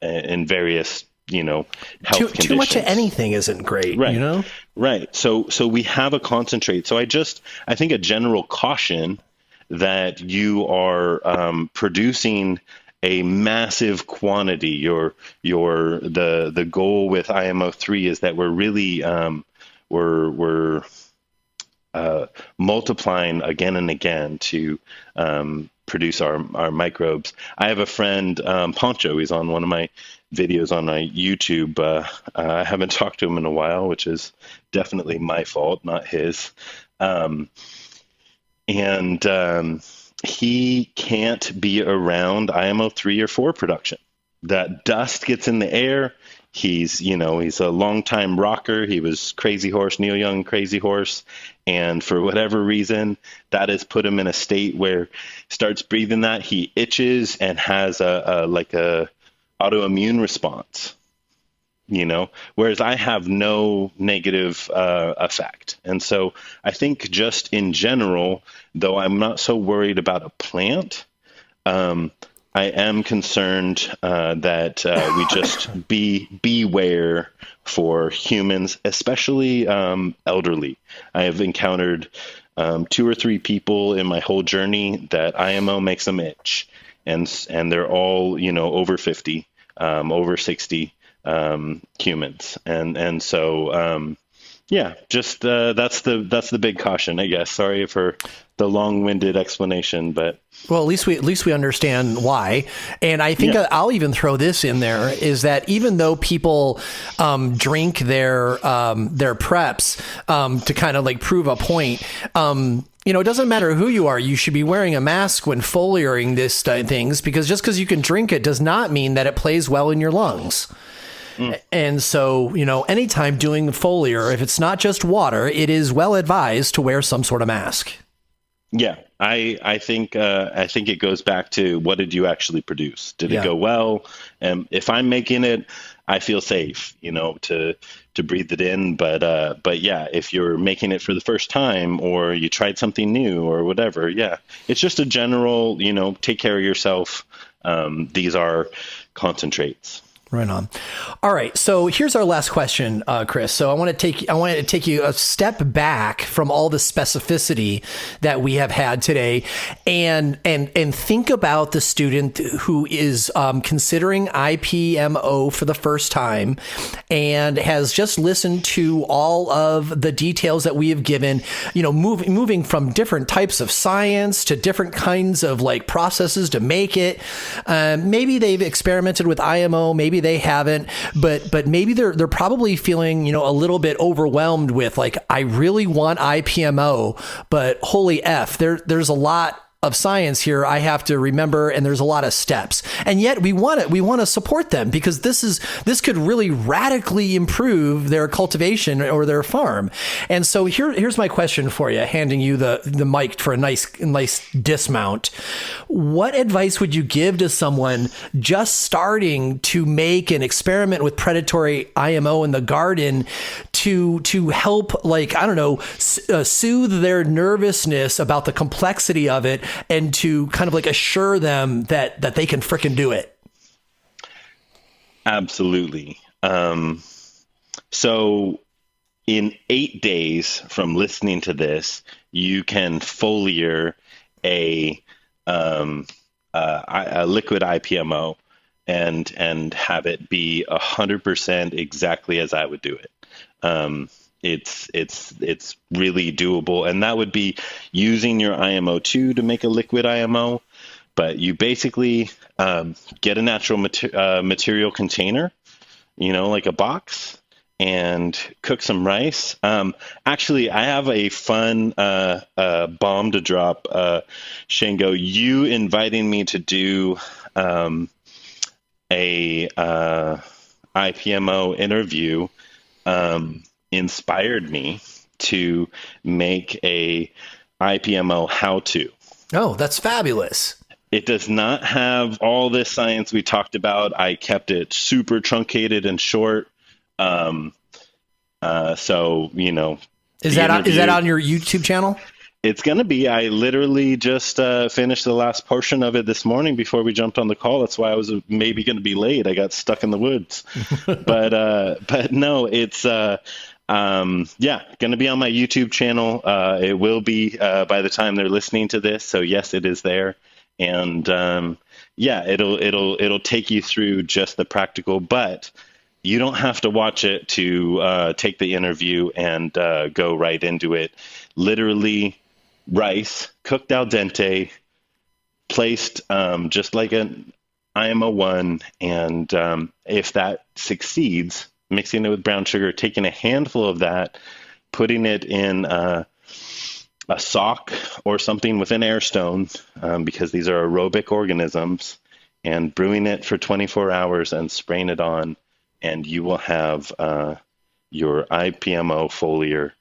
in various, health conditions. Too much of anything isn't great, right. Right. So we have a concentrate. So I think a general caution that you are producing a massive quantity. The goal with IMO 3 is that we're really we're multiplying again and again to produce our microbes. I have a friend, Poncho. He's on one of my videos on my YouTube. I haven't talked to him in a while, which is definitely my fault, not his. He can't be around IMO 3 or 4 production. That dust gets in the air. He's a longtime rocker. He was Crazy Horse, Neil Young, Crazy Horse. And for whatever reason, that has put him in a state where starts breathing that, he itches and has a autoimmune response, whereas I have no negative effect. And so I think just in general, though I'm not so worried about a plant, I am concerned that we just beware for humans, especially elderly. I have encountered 2 or 3 people in my whole journey that IMO makes them itch, and they're all over 50, over 60 humans, and so just that's the big caution, I guess. Sorry for the long-winded explanation, but well, at least we understand why. And I think I'll even throw this in there, is that even though people drink their preps to kind of like prove a point, it doesn't matter who you are. You should be wearing a mask when foliaring this things, because just because you can drink it does not mean that it plays well in your lungs. And so, anytime doing foliar, if it's not just water, it is well advised to wear some sort of mask. Yeah, I think it goes back to, what did you actually produce? Did it go well? And if I'm making it, I feel safe, to breathe it in. But yeah, if you're making it for the first time, or you tried something new or whatever, it's just a general, take care of yourself. These are concentrates. Right on. All right. So here's our last question, Chris. So I want to take you a step back from all the specificity that we have had today, and think about the student who is considering IPMO for the first time and has just listened to all of the details that we have given, moving from different types of science to different kinds of like processes to make it. Maybe they've experimented with IMO, maybe they haven't, but maybe they're probably feeling, a little bit overwhelmed with like, I really want IPMO, but holy F, there's a lot of science here I have to remember, and there's a lot of steps. And yet we want to support them, because this could really radically improve their cultivation or their farm. And so here's my question for you, handing you the mic for a nice dismount. What advice would you give to someone just starting to make an experiment with predatory IMO in the garden to help, like, I don't know, soothe their nervousness about the complexity of it, and to kind of like assure them that they can frickin' do it? Absolutely. So in 8 days from listening to this, you can foliar a liquid IPMO and have it be 100% exactly as I would do it. It's really doable, and that would be using your IMO2 to make a liquid IMO. But you basically get a natural material container, like a box, and cook some rice. Actually, I have a fun bomb to drop, Shango. You inviting me to do a IPMO interview inspired me to make a IPMO how-to. Oh, that's fabulous. It does not have all this science we talked about. I kept it super truncated and short. So, is that on your YouTube channel? It's going to be. I literally just finished the last portion of it this morning before we jumped on the call. That's why I was maybe going to be late. I got stuck in the woods. But no, it's going to be on my YouTube channel. It will be by the time they're listening to this. So yes, it is there. And it'll take you through just the practical, but you don't have to watch it to take the interview and go right into it. Literally, rice, cooked al dente, placed just like an IMO1. And if that succeeds, mixing it with brown sugar, taking a handful of that, putting it in a sock or something with an air stone, because these are aerobic organisms, and brewing it for 24 hours and spraying it on, and you will have your IPMO foliar.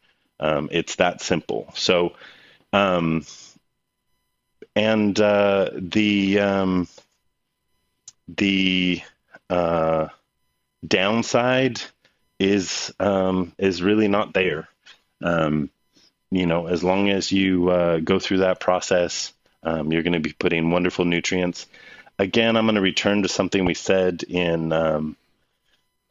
It's that simple. So, the downside is really not there. As long as you go through that process, you're going to be putting wonderful nutrients. Again, I'm going to return to something we said in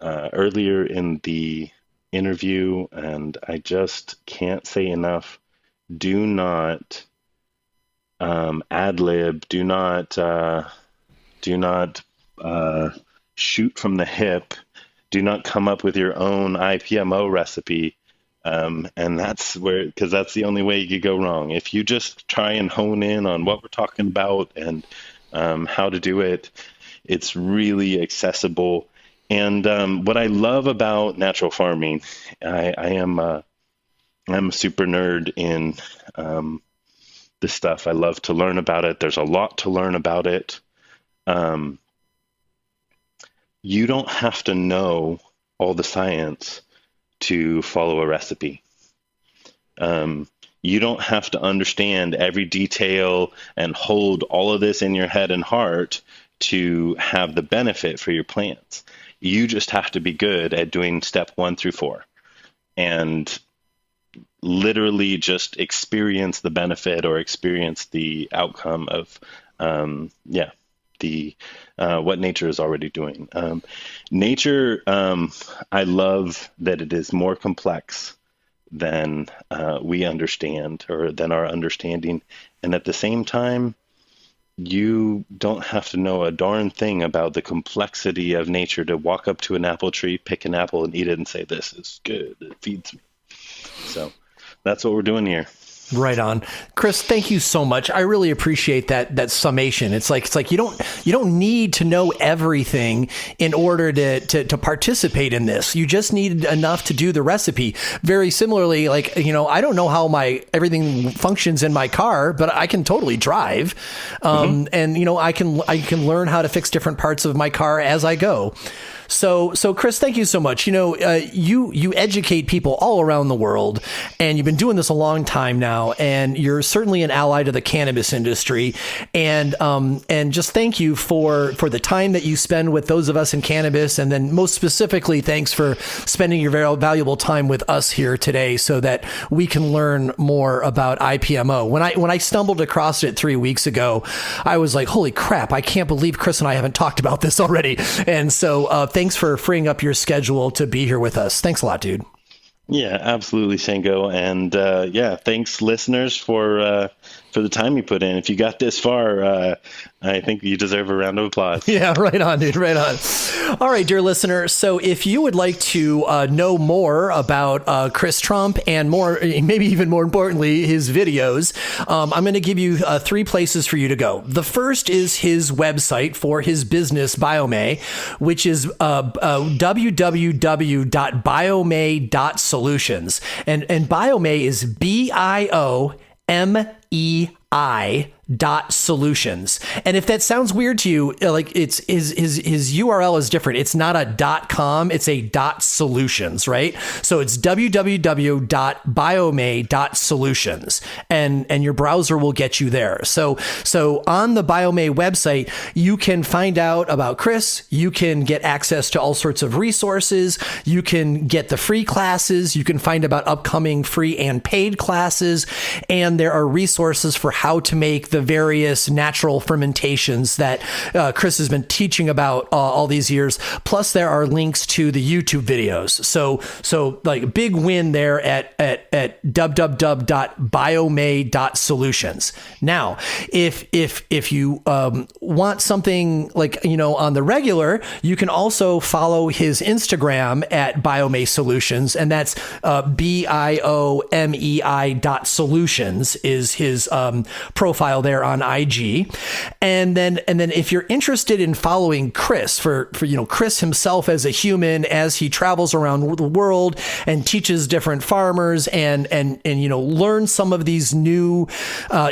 earlier in the interview, and I just can't say enough. Do not ad lib. Do not shoot from the hip. Do not come up with your own IPMO recipe. And that's because that's the only way you could go wrong. If you just try and hone in on what we're talking about and how to do it, it's really accessible. And what I love about natural farming, I'm a super nerd in this stuff. I love to learn about it. There's a lot to learn about it. You don't have to know all the science to follow a recipe. You don't have to understand every detail and hold all of this in your head and heart to have the benefit for your plants. You just have to be good at doing step 1 through 4 and literally just experience the benefit or experience the outcome of, what nature is already doing. Nature, I love that it is more complex than we understand or than our understanding. And at the same time, you don't have to know a darn thing about the complexity of nature to walk up to an apple tree, pick an apple, and eat it and say, this is good, it feeds me. So that's what we're doing here. Right on. Chris, thank you so much. I really appreciate that summation. It's like you don't need to know everything in order to participate in this. You just need enough to do the recipe. Very similarly, I don't know how everything functions in my car, but I can totally drive. And I can learn how to fix different parts of my car as I go. So Chris, thank you so much. You educate people all around the world, and you've been doing this a long time now, and you're certainly an ally to the cannabis industry. And just thank you for the time that you spend with those of us in cannabis, and then most specifically, thanks for spending your very valuable time with us here today, so that we can learn more about IPMO. When I stumbled across it 3 weeks ago, I was like, holy crap! I can't believe Chris and I haven't talked about this already. And so, thanks for freeing up your schedule to be here with us. Thanks a lot, dude. Yeah, absolutely, Shango. And thanks, listeners, for the time you put in. If you got this far, I think you deserve a round of applause. Yeah, right on, dude. Right on. All right, dear listener. So if you would like to know more about Chris Trump and more, maybe even more importantly, his videos, I'm going to give you 3 places for you to go. The first is his website for his business, BioMe, which is www.biome.solutions. And BioMe is BIOMEI.solutions. And if that sounds weird to you, like his URL is different. It's not a .com, it's a .solutions, right? So it's www.biome.solutions, and your browser will get you there. So on the BioMe website, you can find out about Chris, you can get access to all sorts of resources, you can get the free classes, you can find about upcoming free and paid classes, and there are resources for how to make the the various natural fermentations that Chris has been teaching about all these years. Plus, there are links to the YouTube videos. So like big win there at www.biome.solutions. Now, if you want something like, on the regular, you can also follow his Instagram at Biome Solutions, and that's BIOMEI.solutions is his profile there on IG. And then if you're interested in following Chris for Chris himself as a human, as he travels around the world and teaches different farmers and learn some of these new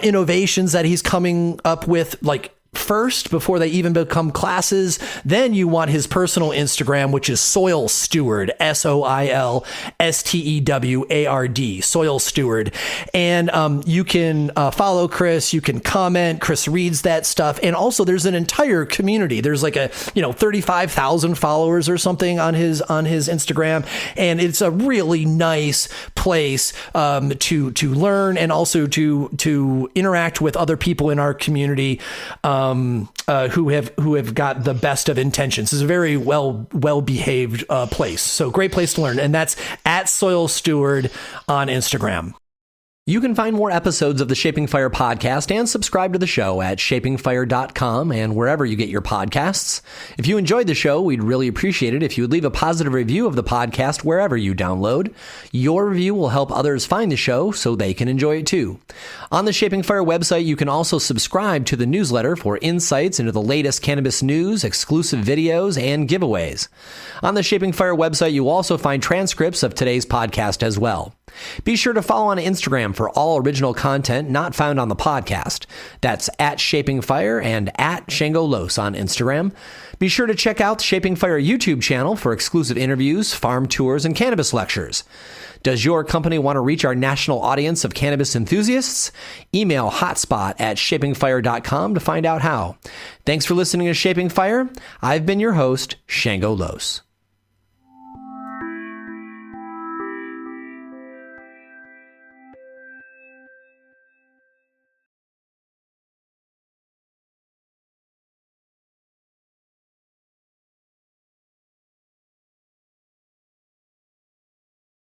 innovations that he's coming up with, like first before they even become classes, then you want his personal Instagram, which is Soil Steward, SoilSteward, Soil Steward. And you can follow Chris, you can comment. Chris reads that stuff. And also there's an entire community. There's like 35,000 followers or something on his Instagram. And it's a really nice place to learn and also to interact with other people in our community who have got the best of intentions. It's a very well behaved place. So great place to learn. And that's at Soil Steward on Instagram. You can find more episodes of the Shaping Fire podcast and subscribe to the show at shapingfire.com and wherever you get your podcasts. If you enjoyed the show, we'd really appreciate it if you would leave a positive review of the podcast wherever you download. Your review will help others find the show so they can enjoy it too. On the Shaping Fire website, you can also subscribe to the newsletter for insights into the latest cannabis news, exclusive videos, and giveaways. On the Shaping Fire website, you'll also find transcripts of today's podcast as well. Be sure to follow on Instagram for all original content not found on the podcast. That's at Shaping Fire and at Shango Los on Instagram. Be sure to check out the Shaping Fire YouTube channel for exclusive interviews, farm tours, and cannabis lectures. Does your company want to reach our national audience of cannabis enthusiasts? Email hotspot@shapingfire.com to find out how. Thanks for listening to Shaping Fire. I've been your host, Shango Los.